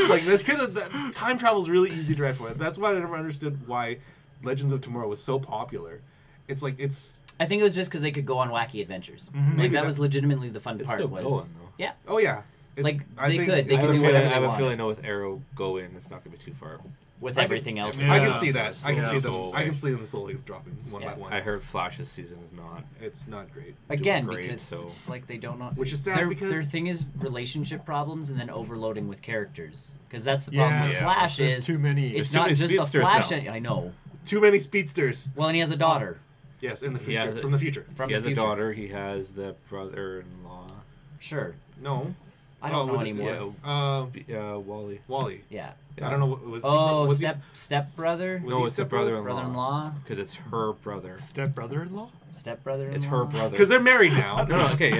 Like that's kind of time travel is really easy to write for. That's why I never understood why Legends of Tomorrow was so popular. It's like it's.
I think it was just because they could go on wacky adventures. Like
Maybe
that
that-
was legitimately the fun
It's
part.
still
Was
going, though.
yeah.
Oh yeah. It's,
Like,
I
they
think
could. They
it's
could
the
do
feeling-
whatever
I have
they
a
want.
feeling with Arrow go in, it's not going to be too far.
With
I can-
everything else.
Yeah.
I can see that. I can
Yeah.
see them.
So,
I can
like-
see them slowly dropping one
Yeah.
by one.
I heard Flash's season is not.
It's not great.
Again,
great,
because
so-
it's like they don't know.
Which is sad because-
their thing is relationship problems and then overloading with characters. Because that's the problem with
Yeah.
Flash
There's
is
too many.
it's
There's too
not
many
just the
speedsters
Flash.
now.
I know.
Too many speedsters.
Well, and he has a daughter
Yes, in the
He
future.
has-
From the future.
from
He
the
has
future.
a daughter. He has the brother-in-law.
Sure.
No.
I don't know
was it-
anymore.
Wally.
Wally.
Yeah.
I don't know. Was
Oh,
was
stepbrother,
Was
No,
he
it's the
step-brother?
brother-in-law,
Because it's her brother.
Step brother-in-law.
stepbrother.
It's her brother.
Because they're married now.
No, okay. I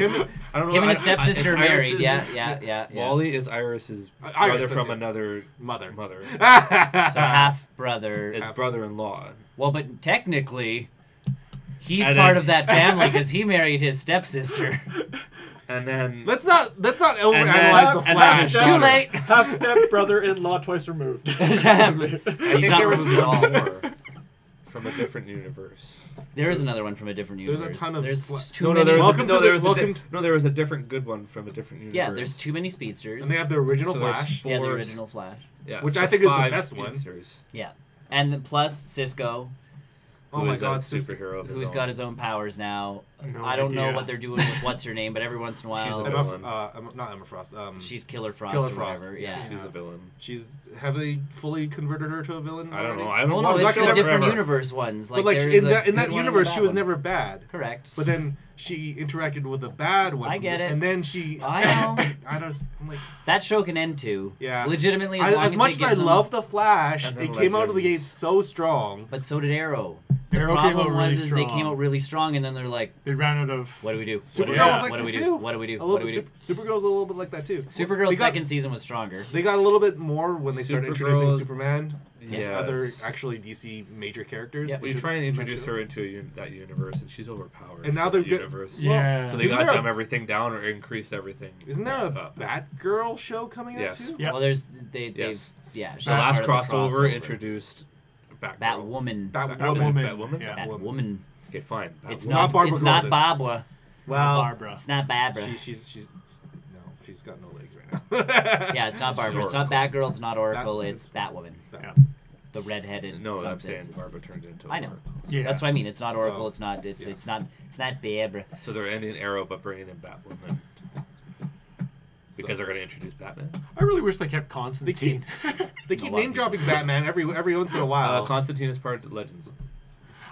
don't know.
Him and
I-
his stepsister
it's
are married.
Iris's-
Yeah.
Wally is Iris's
Iris,
brother
that's
from
it.
another
Mother.
mother.
So half brother.
It's brother-in-law.
Well, but technically, he's
And
part
then-
of that family because he married his stepsister.
And then
Let's not overanalyze the
and
Flash.
then-
Too late.
Half step brother-in-law twice removed.
He's
I
not
think there was
removed at all.
one more from a different universe.
There is another one from a different
There's a
universe.
ton of
There's
fla-
too
No,
many.
there was
Welcome to the-
there was a different good one from a different universe.
Yeah, there's too many speedsters.
And they have the original
So there's
Flash.
Yeah, the
four-
original Flash.
Yeah,
which
so
I think is the
5
best one.
speedsters.
Yeah, and then plus Cisco,
Oh
Who
my
is a
God, Cisco.
superhero of his
who's
own.
got his own powers now.
No
I don't know
idea.
what they're doing with what's her name, but every once in a
She's a
while,
villain.
Not Emma Frost.
she's Killer Frost
Killer
or
Frost,
whatever.
yeah.
Yeah.
She's a villain.
Have they fully converted her to a villain?
I don't know.
already?
I haven't
Well, no,
watched
it's
that
the
in
different
forever.
universe ones.
But like
there's
in
a
that
good one and a
universe, she
bad
was
one.
never bad.
Correct.
But then she interacted with a bad one.
I
from
get
the-
it.
And then she.
I know.
I don't. I'm like.
That show can end too.
Yeah.
Legitimately, as long
As
as
much as
they
I
give them-
love the Flash,
And
they
then
came out of the
Legends.
gate so strong.
But so did Arrow. The
Arrow came
problem
out really
was is they
strong.
came out really strong, and then they're like,
They ran out of.
"What do we do?
Supergirl
What do we
was
do?
like
What do
that
we
too.
do? What do we do?
A
What
little
do we do?"
bit. Supergirl's a little bit like that too.
Supergirl's
They got-
second season was stronger.
They got a little bit more when they started introducing
Supergirl-
Superman and
Yeah.
other actually DC major characters.
Yeah.
We try and introduce her into that universe, and she's overpowered.
And now
for
they're
the
good-
universe.
Yeah.
So they
Isn't
got
there a-
dumb everything down or increased everything.
Isn't there a
back up.
Batgirl show coming out
Yes.
too?
Yeah.
Well, there's they
Yes.
yeah. she's
The last
part of the
crossover introduced Batgirl.
Batwoman.
Batwoman.
Batwoman?
Yeah.
Batwoman.
Okay, fine.
It's
Batwoman.
not.
Barbara
It's not
Gordon.
Barbara.
Well,
Barbara.
It's not Barbara.
she's no, she's got no legs right now.
Yeah, it's not Barbara. It's not Batgirl. It's not Oracle. It's Batwoman.
Yeah.
The redheaded.
No, I'm
something.
saying Barbara turned into.
I know.
Oracle.
Yeah.
That's what I mean. It's not Oracle.
So,
It's not. It's
yeah.
it's not. It's not Barbara.
So they're ending Arrow, but bringing in Batwoman because they're going to introduce Batman.
I really wish they kept Constantine.
They keep
A lot
name
of
dropping Batman every once in a while.
Constantine is part of Legends.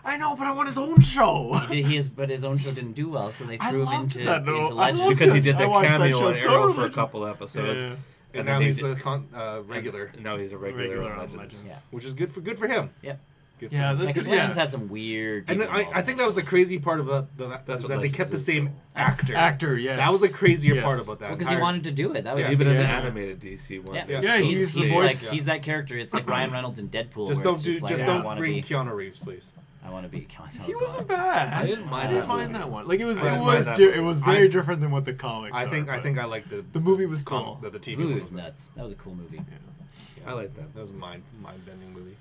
I know, but I want his own show.
He is, but his own show didn't do well, so they
I
threw him
loved
into
that, though.
into
I
Legends.
loved
Because he
it.
did
I
the
watched that
cameo
show
on
so
Arrow for a
much.
couple episodes.
Yeah.
and
then
now
they
he's
did-
a regular,
And now he's a regular on
on
Legends.
Legends.
Yeah.
which is good for him.
Yep.
Good
Yeah,
for them.
that's
Because
good. Yeah.
Legends had some weird.
And
people
I
involved.
think that was the crazy part of is
what
that they
Legends
kept the
is,
same
though.
actor.
Yes.
That was the crazier
Yes.
part about that.
Because he wanted to do it. That was
Yeah.
Even in the
Yes.
animated DC one.
Yeah,
Yeah,
he's the
he's
voice.
like he's that character. It's like Ryan Reynolds in Deadpool.
Just
where
don't
it's like, I
don't
wanna
bring
be,
Keanu Reeves, please.
I want to be.
He wasn't bad.
I didn't mind
that one. Like it was,
I didn't mind that
it
movie.
was very different than what the comics.
I think
are,
I like
the movie was still.
the TV
Movie
one
was nuts. That was a cool movie.
I like that.
That was a mind bending movie.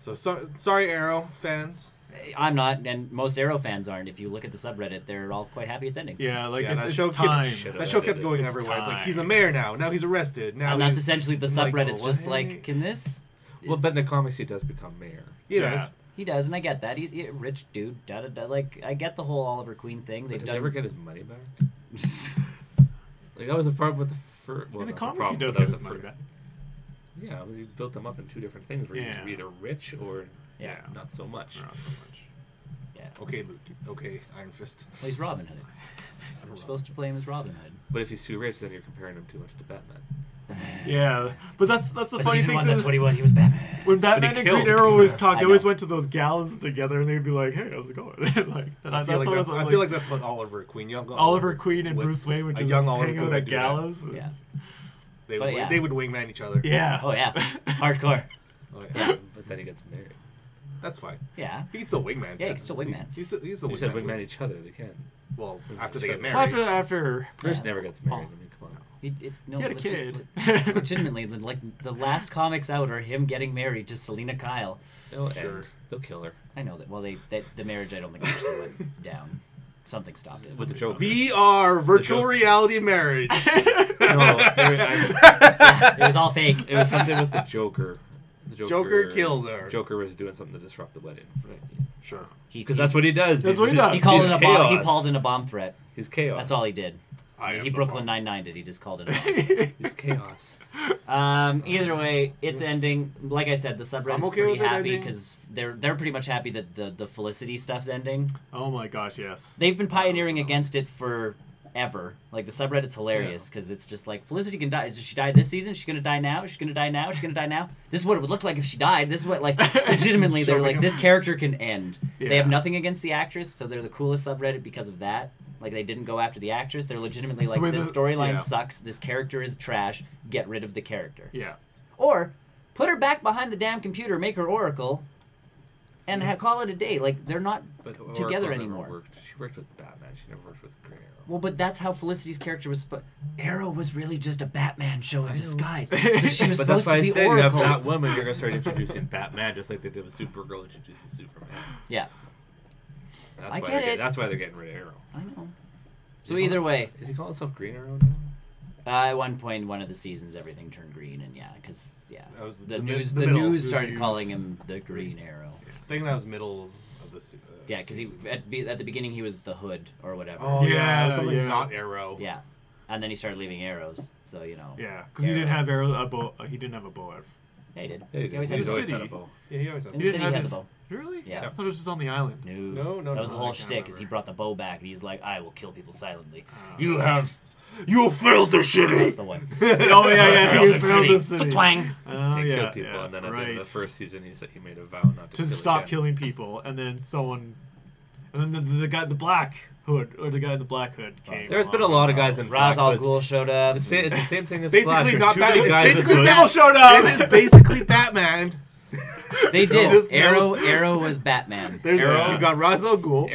So sorry, Arrow fans.
I'm not, and most Arrow fans aren't. If you look at the subreddit, they're all quite happy it's ending.
Yeah, like
Yeah, that
it's
show
time.
That show kept going
It's
everywhere. It's like
time.
he's a mayor now. Now he's arrested. Now
And that's
he's,
essentially the
I'm like,
subreddit's just
what?
like, can this?
Well, but in the comics, he does become mayor.
He
Yeah.
does.
He does, and I get that. He's a rich dude. Da da da. Like I get the whole Oliver Queen thing.
But
They've
does
done.
he ever get his money back? Like that was the problem with the first. Well,
In the
not
comics,
problem,
he does
but that
get
was
his
the
money
fir-
back.
Yeah, well, he built them up in two different things where
Yeah.
he was either rich or
Yeah.
not so much.
Not so much.
Yeah.
Okay, Luke. Okay, Iron Fist.
Well, he's Robin Hood. We're supposed to play him as Robin Hood.
But if he's too rich, then you're comparing him too much to Batman.
Yeah, but that's the
But
funny
season
thing.
one, that's what he was. He was Batman.
When Batman and Green
killed.
Arrow always talk,
I
they always
know.
went to those galas together, and they'd be like, "Hey, how's it going?" like, and
I feel like that's what Oliver Queen,
Oliver Queen and
with
Bruce Wayne would
a
just
young Oliver
hang
Queen
out
would
at
do that.
galas.
Yeah.
They
yeah.
would wingman each other.
Yeah.
Oh yeah. Hardcore.
Oh,
Yeah.
But then he gets married.
That's fine.
Yeah.
He can still wingman.
Yeah, he can still wingman.
He's still
You
wingman.
said wingman each other. They can.
Well, after they get
Well,
married.
After
Bruce
Yeah.
never gets married.
Oh.
I mean, come on.
No,
he had a kid.
Legitimately, the last comics out are him getting married to Selena Kyle.
They'll
Sure.
end. They'll kill her.
I know that. Well, the marriage I don't think actually went down. Something stopped it.
With the Joker.
VR, virtual
joke.
reality marriage.
It was all fake.
It was something with the Joker. The
Joker kills her.
Joker was doing something to disrupt the wedding.
Sure.
Because that's what he does.
That's what he does.
He called
He's
in a bomb. He
chaos.
called in a bomb threat.
He's chaos.
That's all he did.
I am
He
the
Brooklyn
bomb.
Nine-9 did. He just called it a bomb.
He's chaos.
Either way, it's ending. Like I said, the subreddit's
I'm okay
pretty
with it
happy
ending.
because they're pretty much happy that the Felicity stuff's ending.
Oh my gosh, yes.
They've been pioneering against it forever. Like the subreddit's hilarious because it's just like Felicity can die. Does she die this season? She's gonna die now. She's gonna die now. She's gonna die now. This is what it would look like if she died. This is what like legitimately they're like this character can end. They
Yeah.
have nothing against the actress, so they're the coolest subreddit because of that. Like they didn't go after the actress. They're legitimately
It's
like
the way
this
the-
storyline
yeah.
sucks. This character is trash. Get rid of the character.
Yeah.
Or put her back behind the damn computer, make her Oracle, and call it a day. Like they're not
But
together
Oracle never
anymore.
Worked. She worked with Batman. She never worked with Green Arrow.
Well, but that's how Felicity's character was. Arrow was really just a Batman show in
know.
disguise. So she was
But that's
supposed
why
to
I
be
said you have
Oracle.
Batwoman, you're gonna start introducing Batman just like they did with Supergirl introducing Superman.
Yeah,
That's
I
why
get
they're
it.
That's why they're getting rid of Arrow.
I know. So either way,
Is he calling himself Green Arrow now?
at one point, one of the seasons, everything turned green, and because
That was
the
the
news
middle.
news
The
started
news.
calling him the Green Arrow.
I think that was middle of the
Yeah, because
seasons.
at the beginning he was the Hood or whatever.
Oh yeah,
Yeah,
it was something
yeah.
not Arrow.
Yeah, and then he started leaving arrows. So you know.
Yeah, because he didn't have a bow. He didn't have a bow.
Yeah, he did.
Yeah,
He always
he's
had a
always
bow.
had a bow.
Yeah, he always had.
In
He
the
didn't
city, he
have
had
his-
the bow.
Really?
Yeah.
I thought it was just on the island.
No,
That was the
no,
whole
I
shtick.
can't
Is he
remember.
brought the bow back, and he's like, "I will kill people silently."
You failed the
That's
city.
the one.
Oh yeah,
Failed
he
the
failed
city.
the city.
Twang.
Oh
He
yeah,
killed people,
yeah,
and then at the
right.
end of the first season, he said he made a vow not to
To
kill
stop
again.
killing people, and then someone, and then the guy, the black hood, or the guy in the black hood came.
There's been a
along.
lot of guys in
Ra's
black
al
hoods.
Ghul showed up.
It's the same thing as
Basically
Flash. There's
not
too
Batman.
many
It's
guys with
basically
hoods.
People showed up.
It is basically Batman.
They did.
Just-
Arrow was Batman.
There's
Arrow.
you got Ra's al Ghul.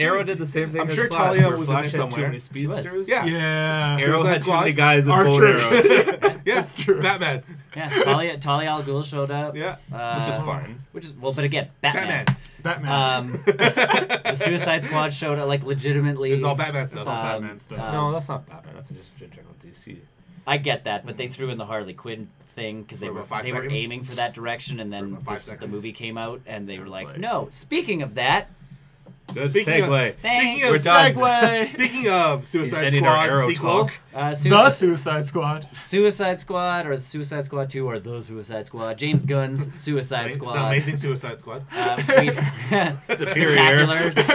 Arrow did the same thing
I'm
as
sure
Flash,
Talia
where
was in
Flash
there
had too
somewhere.
many
She was.
speedsters.
Yeah.
Yeah.
Arrow
Suicide
had too many
Squad.
guys with bow and
Archers.
arrows.
Yeah,
That's true.
Batman.
Yeah, Talia al Ghul showed up.
Yeah.
Which is fine.
Which is but again, Batman.
Batman.
Batman.
The Suicide Squad showed up like legitimately.
It's all Batman stuff.
Batman stuff.
No, that's not Batman. That's just general DC.
I get that, but they threw in the Harley Quinn thing because they
For
were
about 5
they were
seconds?
aiming for that direction, and
For
then
about 5
the
seconds?
movie came out, and they were like,
like-
"No." Speaking of that,
Good
Speaking of-
segue.
thanks.
of
We're done.
Segue.
Speaking of Suicide
Ending our
Squad
Arrow
sequel,
talk.
The
Suicide,
Suicide Squad.
Suicide Squad or the Suicide Squad 2 or the Suicide Squad. James Gunn's Suicide
the
Squad.
Amazing Suicide Squad.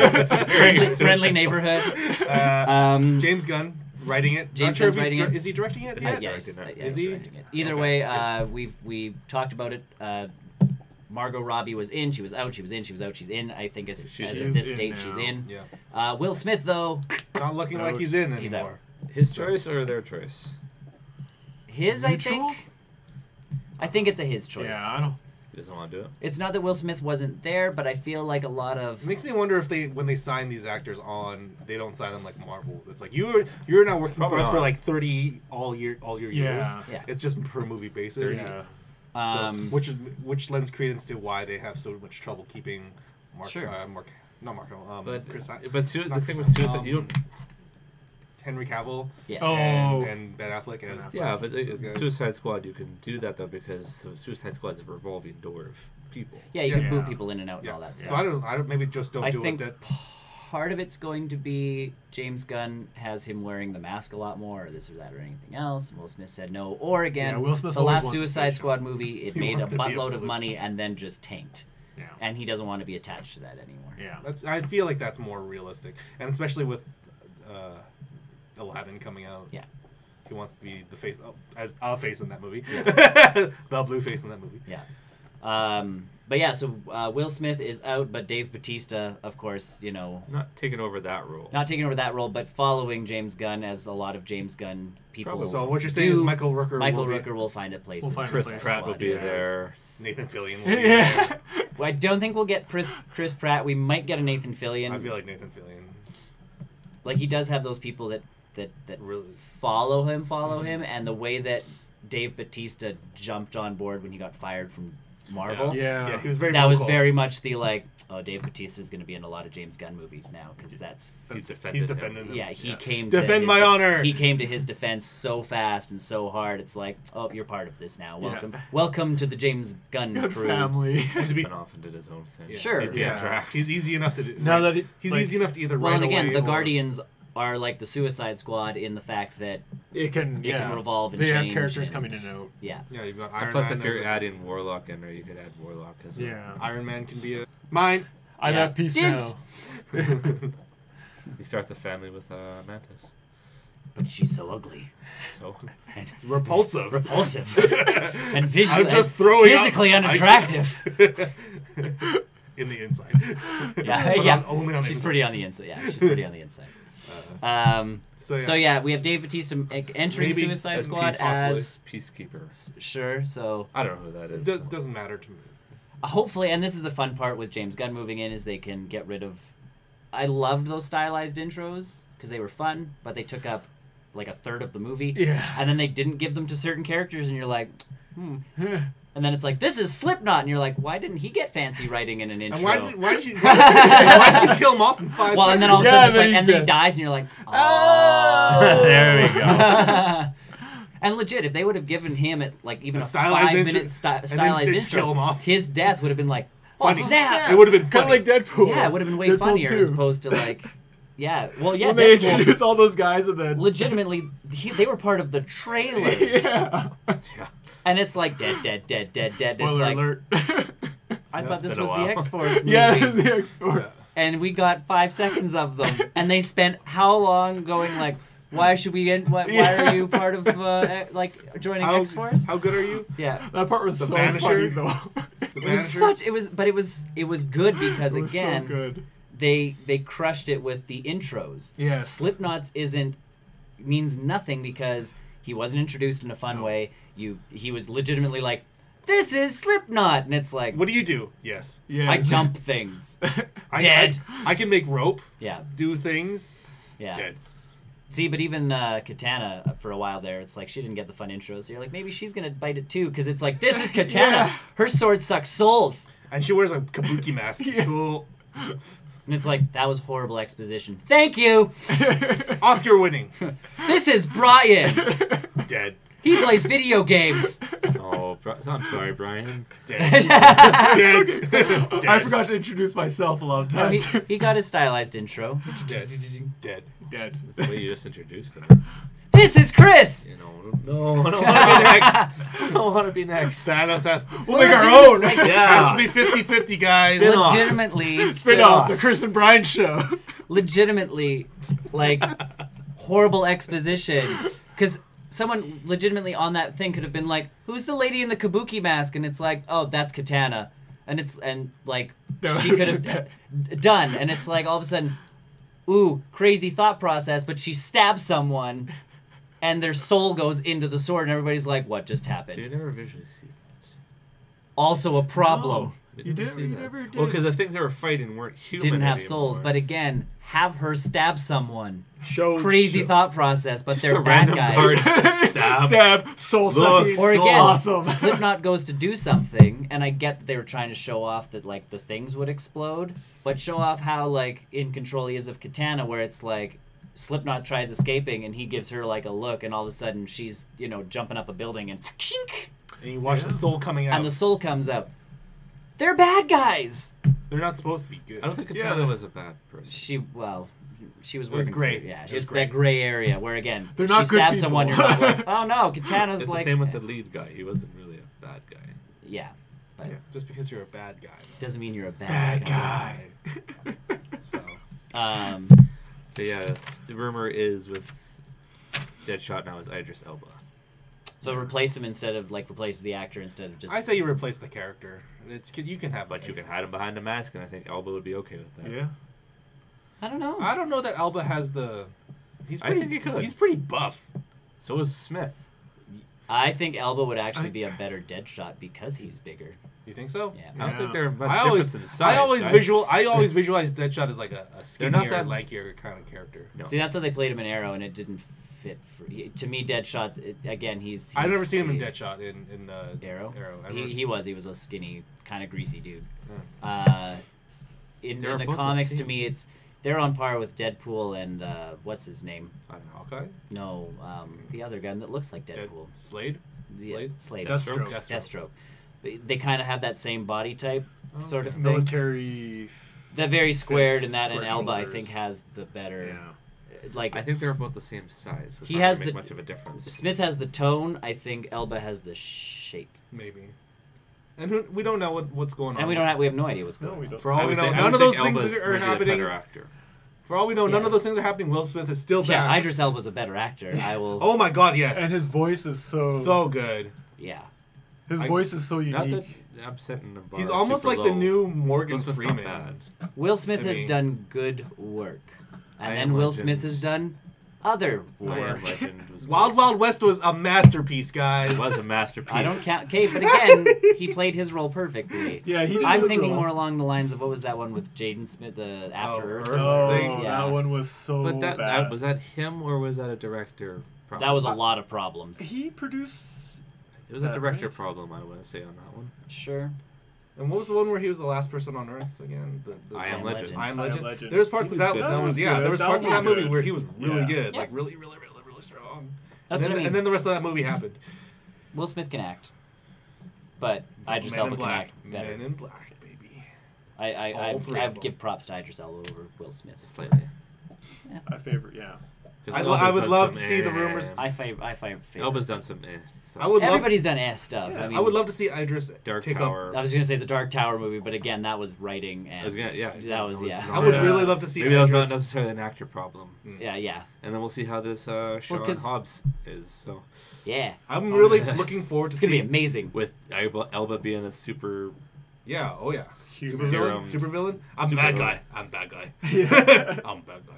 Spectacular, friendly neighborhood.
James Gunn writing it.
James
Not sure if
Gunn's
he's
writing it.
Is he directing it?
Yeah,
yet?
yes,
directing it.
yeah,
Is
he's
he?
directing it. Either
Okay.
way, we talked about it. Margot Robbie was in, she was out, she was in, she was out, she's in. I think as
She's
of this
in
date,
now.
she's in.
Yeah.
Will Smith, though,
Not looking like he's in
He's
anymore.
His choice or their choice?
his,
Neutral?
I think it's a his choice.
Yeah, I don't.
He doesn't want to do it.
It's not that Will Smith wasn't there, but I feel like a lot of
It makes me wonder if when they sign these actors on, they don't sign them like Marvel. It's like you're now working
Probably
for us
not.
for like 30 all your years.
Yeah.
It's just per movie basis.
Yeah.
So, which lends credence to why they have so much trouble keeping Chris
But the
not
thing
Chris
with
Evans,
Suicide, you don't.
Henry Cavill
yes.
Oh.
and Ben Affleck as
Yeah, but
those guys.
Suicide Squad, you can do that though because Suicide Squad's a revolving door of people.
Yeah, you can
Yeah.
boot people in and out and
Yeah.
all that stuff.
So I don't maybe just don't
I
do
think
it. That
part of it's going to be James Gunn has him wearing the mask a lot more, or this or that, or anything else. And Will Smith said no. Or again,
Yeah, Will Smith
the
always
last
wants to
Suicide
stay
Squad
strong.
movie, it
He
made a
wants to be a
buttload of
bullet.
money and then just tanked.
Yeah.
And he doesn't want to be attached to that anymore.
Yeah.
I feel like that's more realistic, and especially with Aladdin coming out.
Yeah.
He wants to be the face, a face in that movie, the blue face in that movie.
Yeah. But yeah, so Will Smith is out, but Dave Bautista, of course,
Not taking over that role.
not taking over that role, but following James Gunn, as a lot of James Gunn people.
Probably.
So what you're saying is
do.
Michael Rooker.
Michael
will be,
Rooker will find a place.
Will
in
find a
Chris
Suicide
place.
Pratt will
Squad.
be there.
Nathan Fillion. Will be
Yeah.
Well, I don't think we'll get Chris Pratt. We might get a Nathan Fillion.
I feel like Nathan Fillion.
Like he does have those people that
Really.
follow him, and the way that Dave Bautista jumped on board when he got fired from Marvel.
Yeah, he was very.
That was
vocal.
very much the Dave Bautista is going to be in a lot of James Gunn movies now because
He's defended.
He's
him.
defending him.
yeah, he came
Defend
to
my honor.
He came to his defense so fast and so hard. It's like, oh, you're part of this now.
Yeah.
Welcome to the James Gunn
Good
crew.
family.
And to be,
Went off and did his own thing.
yeah.
Sure.
He's being
Yeah.
Drax.
He's easy enough to do.
Now that he-
he's
like-
easy enough to either
Well,
write
and again,
away
the
or-
Guardians are like the Suicide Squad in the fact that
It can
revolve and
they have
change
characters
and-
coming in and out.
yeah.
Yeah, you've got
And
Iron
plus,
Man.
if you're
as a-
adding Warlock in there, you could add Warlock as a...
Yeah.
Iron Man can be a mine.
I'm
Yeah.
at peace
Dibs.
now.
He starts a family with Mantis.
But she's so ugly
So
and
Repulsive.
repulsive and visually
I'm just throwing
physically
up.
unattractive.
In the inside.
Yeah,
But
yeah.
only on the
She's
inside.
pretty on the inside. Yeah, she's pretty on the inside. So yeah, we have Dave Bautista entering
Maybe
Suicide
as
Squad
Peace-
as
Peacekeeper.
sure. So
I don't know who that
It
is.
doesn't matter to me.
hopefully, and this is the fun part with James Gunn moving in, is they can get rid of. I loved those stylized intros because they were fun, but they took up like a third of the movie.
Yeah.
And then they didn't give them to certain characters, and you're like, And then it's like, this is Slipknot, and you're like, why didn't he get fancy writing in an intro?
And why did you kill him off in 5 seconds?
well, and then all of a
Yeah,
sudden it's
then
like,
he's
and then he
dead.
dies, and you're like,
Oh, there we go.
And legit, if they would have given him even
A
a
stylized
5-minute
intro,
stylized
and then just
intro,
kill him off.
his death would have been like, oh
Funny.
snap!
It would have been
Kind
funny.
of like Deadpool.
Yeah, it would have been way
Deadpool
funnier
2.
as opposed to like, yeah, well, yeah,
When they
Deadpool,
introduce all those guys and then
legitimately, they were part of the trailer,
yeah.
Yeah.
and it's like dead. It's
Spoiler
like,
alert.
I thought this
been a
was the
while.
X-Force movie.
Yeah, the X-Force.
And we got 5 seconds of them, and they spent how long going like, why should we end? Why are you part of joining X-Force?
How good are you?
Yeah,
That part was
The
so
Vanisher?
funny though.
The
it was
Vanisher?
it was good because
It was
again,
so good.
they crushed it with the intros.
Yes.
Slipknot's means nothing because he wasn't introduced in a fun way. He was legitimately like, this is Slipknot, and it's like,
What do you do? Yes.
Yeah.
I jump things.
I-
Dead.
I can make rope,
Yeah,
do things.
yeah.
Dead.
See, but even Katana for a while there, it's like she didn't get the fun intro, so you're like, maybe she's gonna bite it too, because it's like, this is Katana.
Yeah.
Her sword sucks souls,
And she wears a kabuki mask.
Yeah.
Cool.
and it's like, that was horrible exposition. Thank you.
Oscar winning.
This is Brian.
Dead.
He plays video games.
Oh, I'm sorry, Brian.
Dead. Dead. Dead.
I forgot to introduce myself a lot of
No,
times.
he got his stylized intro.
Dead. Dead.
Dead.
The way you just introduced him.
This is Chris.
You know, no, I don't want to be next. I don't want to be next.
Thanos has to,
We'll make our
legit-
own.
like,
has to be 50-50, guys.
Spin off.
legitimately,
Spin off the Chris and Brian show.
legitimately, like, horrible exposition. Because someone legitimately on that thing could have been like, who's the lady in the kabuki mask? And it's like, oh, that's Katana. and like she could have done, and it's like all of a sudden, ooh, crazy thought process, but she stabs someone, and their soul goes into the sword, and everybody's like, what just happened?
You never visually see that.
Also a problem.
No. You never did.
Well, because the things they were fighting weren't human.
Didn't have
anymore.
souls, but again, have her stab someone.
Show
Crazy thought process, but
Just
they're
a
bad
random
guys.
guard. Stab.
Stab. Soul sucking.
Or
so
again,
awesome.
Slipknot goes to do something, and I get that they were trying to show off that like the things would explode, but show off how like in control he is of Katana, where it's like Slipknot tries escaping, and he gives her like a look, and all of a sudden she's jumping up a building, and
And you watch the soul coming out.
and the soul comes out. They're bad guys.
They're not supposed to be good.
I don't think Katana was a bad person.
She was
was
working
great.
For, yeah,
It
she
was
was
great.
that gray area where again
They're
she
not good
stabs
people.
someone. You're not like, oh no, Katana's
It's
like
the same with the lead guy. He wasn't really a bad guy.
yeah, but
Yeah, just because you're a bad guy.
doesn't mean you're a bad
guy.
So
Um,
But yeah, the rumor is with Deadshot now is Idris Elba.
so replace him replace the actor instead of just.
I say you replace the character. You can have,
But you can hide him behind a mask, and I think Elba would be okay with that.
Yeah.
I don't know.
I don't know that Alba has the. He's
I
pretty.
think he could.
He's pretty buff.
So is Smith.
I think Elba would actually be a better Deadshot because he's bigger.
You think so?
Yeah.
I don't think they're much
I
difference
always,
in size.
I always
guys.
visualize Deadshot as like a skinnier,
not that-
lankier kind of character.
No.
See, that's how they played him in Arrow, and it didn't fit. To me, Deadshot's again. He's
I've never seen him in Deadshot in
Arrow.
I've never
He was a skinny, kind of greasy dude.
Yeah.
In
They're
the
both the
comics, to
same.
me, they're on par with Deadpool and what's his name?
I don't know.
Hawkeye,
No, the other guy that looks like Deadpool.
Slade.
Yeah, Slade.
Deathstroke.
Deathstroke. They kind of have that same body type, sort of thing.
Military.
They're very squared, and that
square
and Elba, I
shoulders.
think, has the better.
Yeah.
Like
I think they're about the same size. Which
He
not
has
gonna make
the-
much of a difference.
Smith has the tone. I think Elba has the shape,
Maybe. And we don't know what's going on.
and we have no idea what's going
we
on.
don't.
For all
I
we
would
know,
think- I
none
would
of those
think
things
Elba's
are
would be a
happening.
better actor.
For all we know, none
Yeah.
of those things are happening. Will Smith is still
Yeah,
back.
Idris Elba's a better actor. I will.
Oh my God, yes.
And his voice is
so good.
Yeah.
His
I-
voice is so
Not
unique.
that I'm setting the bar.
He's almost
super
like the
low.
new Morgan
Will Smith's not
Freeman.
bad.
Will Smith
To
has
me.
done good work, and
I
then
Am
Will
Legend.
Smith has done other
I
work.
Am Legend was
Wild Wild West was a masterpiece, guys.
It was a masterpiece.
I don't count. Okay, but again, he played his role perfectly.
Yeah, he did
I'm
it
thinking
well.
more along the lines of what was that one with Jaden Smith, the After Earth.
Earth.
Oh,
thing.
Yeah.
that one was so
But that
bad.
was that him or was that a director problem?
That was a lot of problems.
He produced.
It was a
that,
director
right?
problem. I want to say on that one.
Sure.
And what was the one where he was the last person on Earth again? The
I Am Legend.
I Am
I Am
Legend.
Legend.
There was parts
He
of
was
that.
good.
That
That
was
was
yeah.
good.
There was
That
parts of
was
that movie
good.
where he was really
Yeah.
good,
Yeah.
like really strong.
That's
and
what I mean.
And then the rest of that movie happened.
Will Smith can act, but Idris
Men
Elba
in
can
Black.
act better.
Men in Black, baby.
I
All three of
I'd
them.
give props to Idris Elba over Will Smith.
Slightly.
My favorite, yeah.
'Cause
I
Elba's
would
done
love
some
to see the rumors.
I find
Elba's done some. Stuff.
I would love.
Everybody's done ass stuff.
Yeah,
I mean,
I would love to see Idris
Dark
take
Tower.
I was gonna say the Dark Tower movie, but again, that was writing and
I was gonna, yeah.
that was yeah.
up. I would
Yeah.
really love to see
Maybe that was
Idris.
not necessarily an actor problem.
Yeah.
And then we'll see how this show
'cause-
on Hobbs is. So
Yeah.
I'm really looking forward to
It's gonna be
seeing.
amazing.
with Elba being a super.
Yeah. Oh yeah.
Super
Supervillain.
serum.
Supervillain. I'm
Super
bad
villain.
guy. I'm bad guy.
Yeah.
I'm bad guy.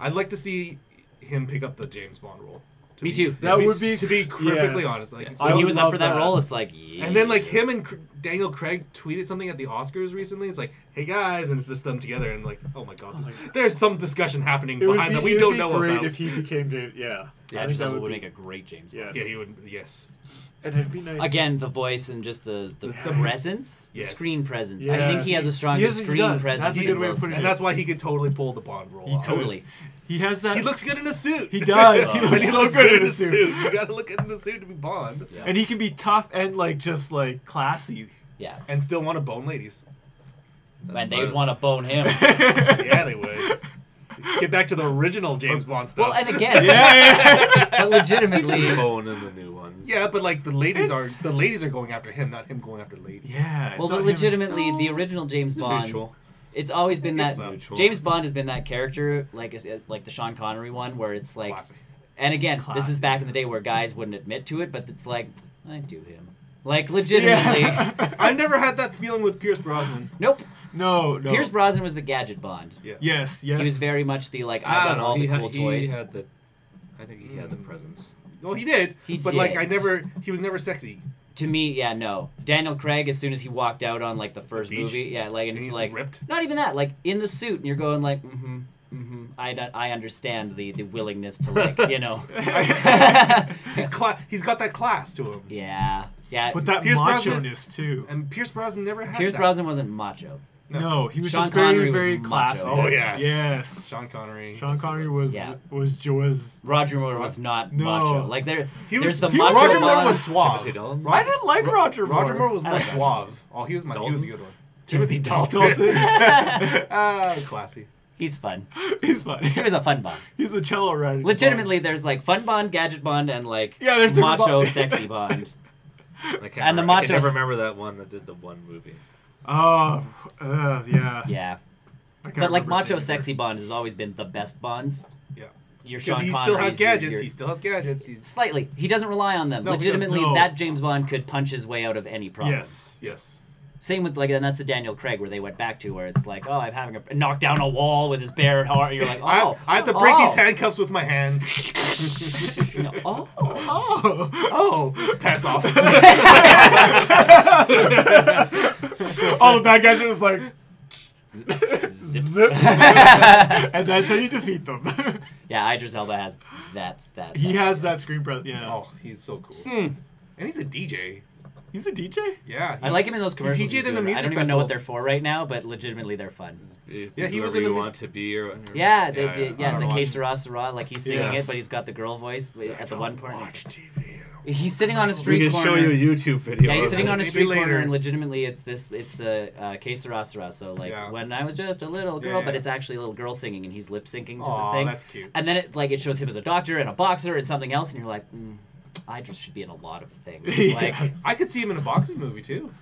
I'd like to see him pick up the James Bond role. To
Me
be-
too.
That would be-
to be perfectly
yes.
honest. Like,
Yes.
When
I
he
would
was up
love
for that
that.
role, it's like yeah.
and then like him and Daniel Craig tweeted something at the Oscars recently. It's like, hey guys, and it's just them together, and like, oh my god,
my God.
there's some discussion happening
It would
behind
be,
that we
it would
don't
be
know
great
about.
if he became James. Yeah.
Yeah,
I think
Idris
that
Elba
would
would
be.
make a great James Bond.
Yes.
Yeah, he would. Yes.
And it'd be nice.
Again, the voice and just the presence,
Yes.
screen presence.
Yes.
I think he has a stronger
He is- he
screen
does.
presence.
That's a
than
good way
Will
of putting
Smith.
And that's why he could totally pull the Bond role.
He
off.
could.
Totally.
He has that.
He looks good in a suit.
He does. He
And
looks
he looks
so
good in a suit. You gotta look good in a suit to be Bond,
Yeah.
And he can be tough and like just like classy.
Yeah.
and still want to bone ladies.
And they would want to bone him.
Yeah, they would. Get back to the original James Bond stuff.
Well, and again,
Yeah.
but legitimately,
Bone in the new ones.
yeah, but like the ladies
It's-
are going after him, not him going after ladies.
Yeah.
well,
it's
but
not him.
legitimately, the original James Bond,
Mutual.
it's always been that.
It's so.
Mutual.
James Bond has been that character, like the Sean Connery one, where it's like,
Classic.
and again, this is
Classic.
back in the day where guys wouldn't admit to it, but it's like, I do him. Like, legitimately.
Yeah.
I never had that feeling with Pierce Brosnan.
Nope.
No.
Pierce Brosnan was the gadget Bond.
Yeah.
Yes.
He was very much the, like, I
I
got
don't know.
all the
He
cool toys.
I think he had the presence.
Well, he did.
He
but like,
did.
he was never sexy.
To me, yeah, no. Daniel Craig, as soon as he walked out on, like, the first
beach?
movie, yeah, like, and
And
it's
he's
like,
ripped?
not even that, like, in the suit, and you're going like, I understand the willingness to, like, you know.
He's got that class to him.
Yeah.
But that
Pierce
macho-ness too.
And Pierce Brosnan never had
Pierce
that.
Brosnan wasn't macho.
No, he was
Sean
just
Connery
very,
was
very
macho.
classy.
Oh, yes.
Yes.
Sean Connery.
Sean Connery was
Yeah.
was.
Roger Moore was not
No.
macho. Like,
He
there's
was.
the
he-
macho
Roger Moore
one.
was suave.
Timothy Dalton?
I didn't like Roger Moore.
Roger Moore was
I
more
like Roger.
suave. Oh, he was a good one.
Timothy Dalton.
Classy.
He's fun.
He's fun.
He was a fun Bond.
He's a cello rider.
Legitimately, there's, like, fun Bond, gadget Bond, and, like,
Yeah, there's different
macho,
Bond.
sexy Bond.
I can't
And the
remember. I can
macho-
never remember that one that did the one movie.
Oh, yeah.
Yeah.
I can't
But, like,
remember
macho,
his name
sexy Bond has always been the best Bonds.
Yeah.
Your
Because
Sean
he
Connerys,
still has gadgets.
your-
He still has gadgets. He's
Slightly. He doesn't rely on them.
No, he doesn't.
Legitimately,
No.
that James Bond could punch his way out of any problem.
Yes.
Same with, like, and that's the Daniel Craig where they went back to, where it's like, oh, I'm having a knock down a wall with his bare heart. You're like, oh.
I have to break his handcuffs with my hands.
Oh.
Oh, pats off.
All the bad guys are just like
Zip.
zip, and that's how you defeat them.
Yeah, Idris Elba has that.
He has that screen presence. Yeah.
Oh, he's so cool. And he's a DJ.
He's a DJ.
Yeah.
I like him in those commercials.
DJ'd
he's
in a
doing.
music
I don't even know
festival.
what they're for right now, but legitimately they're fun.
Yeah, he
Whoever
was in
you
the-
want to be or whatever.
Yeah,
I
the
don't
Que
watch-
Sera Sera, like he's singing
Yes.
it, but he's got the girl voice at the one point.
Watch TV.
He's sitting on a
We
street
can
corner.
show you a YouTube video.
Yeah, he's
of
sitting
it.
on a
Maybe
street corner,
later.
and legitimately, it's the Que Sera Sera. So like,
Yeah.
when I was just a little girl,
Yeah.
but it's actually a little girl singing, and he's lip syncing to
Aw,
the thing.
that's cute.
And then it shows him as a doctor and a boxer and something else, and you're like, Idris should be in a lot of things. Like,
I could see him in a boxing movie too.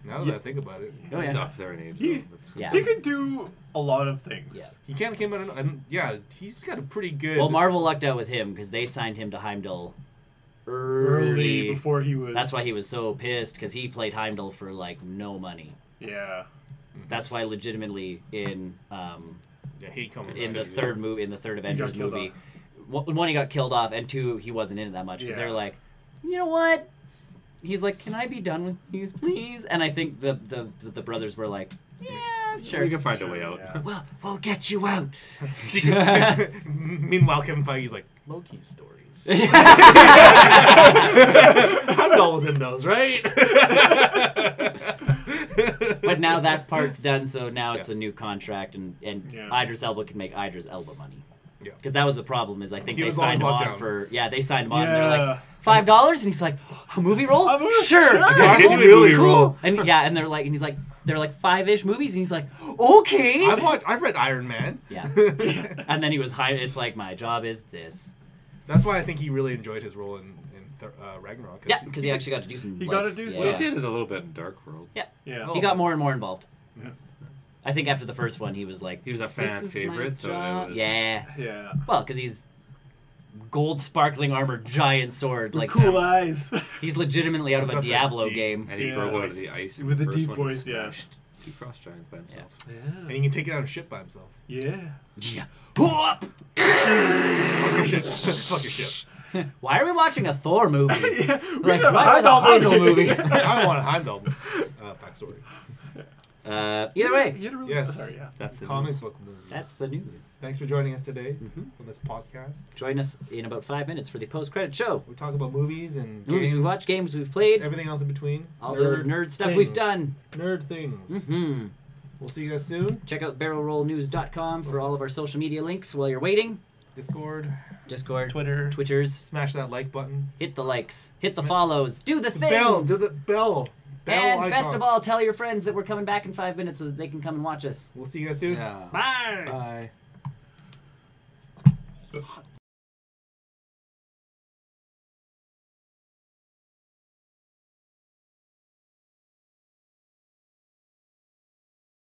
Now that I think about it.
oh
He's
yeah,
up there in age.
He-
though. That's
Yeah.
He could do a lot of things.
Yeah.
He kind of came out, and yeah, he's got a pretty good.
well, Marvel lucked out with him because they signed him to Heimdall
Early before he was.
That's why he was so pissed because he played Heimdall for like no money.
Yeah.
That's why legitimately in
Yeah, he come
in the third Avengers
killed
movie, one he got killed off, and two he wasn't in it that much because
Yeah.
they're like, you know what? He's like, can I be done with these, please? And I think the brothers were like, yeah, sure.
We can find a way out.
Yeah.
We'll get you out.
Meanwhile, Kevin Feige's like Loki stories. Heimdall was in those, right?
But now that part's done, so now it's
Yeah.
a new contract, and
Yeah.
Idris Elba can make Idris Elba money.
Yeah.
Because that was the problem. Is I think
He
they
was
signed him
always
on
locked
for they signed him on. And they're
Yeah.
like $5, and he's like, a movie role?
A movie-
Sure.
sure.
Yeah,
Did you
really
really
Cool.
roll?
And they're like, and he's like, they're like 5-ish movies, and he's like, okay.
I've read Iron Man.
Yeah. And then he was high. It's like, my job is this.
That's why I think he really enjoyed his role in Ragnarok.
Yeah, because he actually got to do some.
He
like,
got to do
yeah.
some-
Well, he did it a little bit in Dark World.
Yeah.
Yeah.
Oh.
He got more and more involved.
Yeah.
I think after the first one, he was like,
He was a fan
"This is my
favorite, so
job."
it was.
Yeah.
Yeah.
Well, because he's gold sparkling armor, giant sword.
With
Like
cool eyes.
he's legitimately out of a
Got that
Diablo
deep-
game.
And he
Deep
broke out of
voice.
the ice. in
With
the
a
first
deep
one and
voice, yeah.
smashed 2 frost giants by himself.
And he can take it on a ship by himself.
Yeah.
Yeah. Whoop!
Fuck your ship. Fuck your ship.
Why are we watching a Thor movie?
Yeah. We
Like,
should have a
why was a
Heimdall
Heimdall
movie.
movie?
I want a Heimdall backstory.
Either way,
You had a really
Yes.
Sorry, yeah.
That's the
Comic
news.
book movies.
that's the news.
Thanks for joining us today
Mhm.
on this podcast.
Join us in about 5 minutes for the post-credit show.
We talk about movies and
Movies
games,
we've watched, games we've played,
everything else in between.
all the nerd stuff we've
things.
done.
Nerd things.
Hmm.
We'll see you guys soon.
Check out barrelrollnews.com for all of our social media links while you're waiting.
Discord.
Discord,
Twitter.
Twitters,
Smash that like button.
hit the likes, hit the follows, do the
The
things.
bell. Do the bell. Bell
And
icon.
best of all, tell your friends that we're coming back in 5 minutes so that they can come and watch us.
We'll see you guys soon.
Yeah.
Bye.
Bye.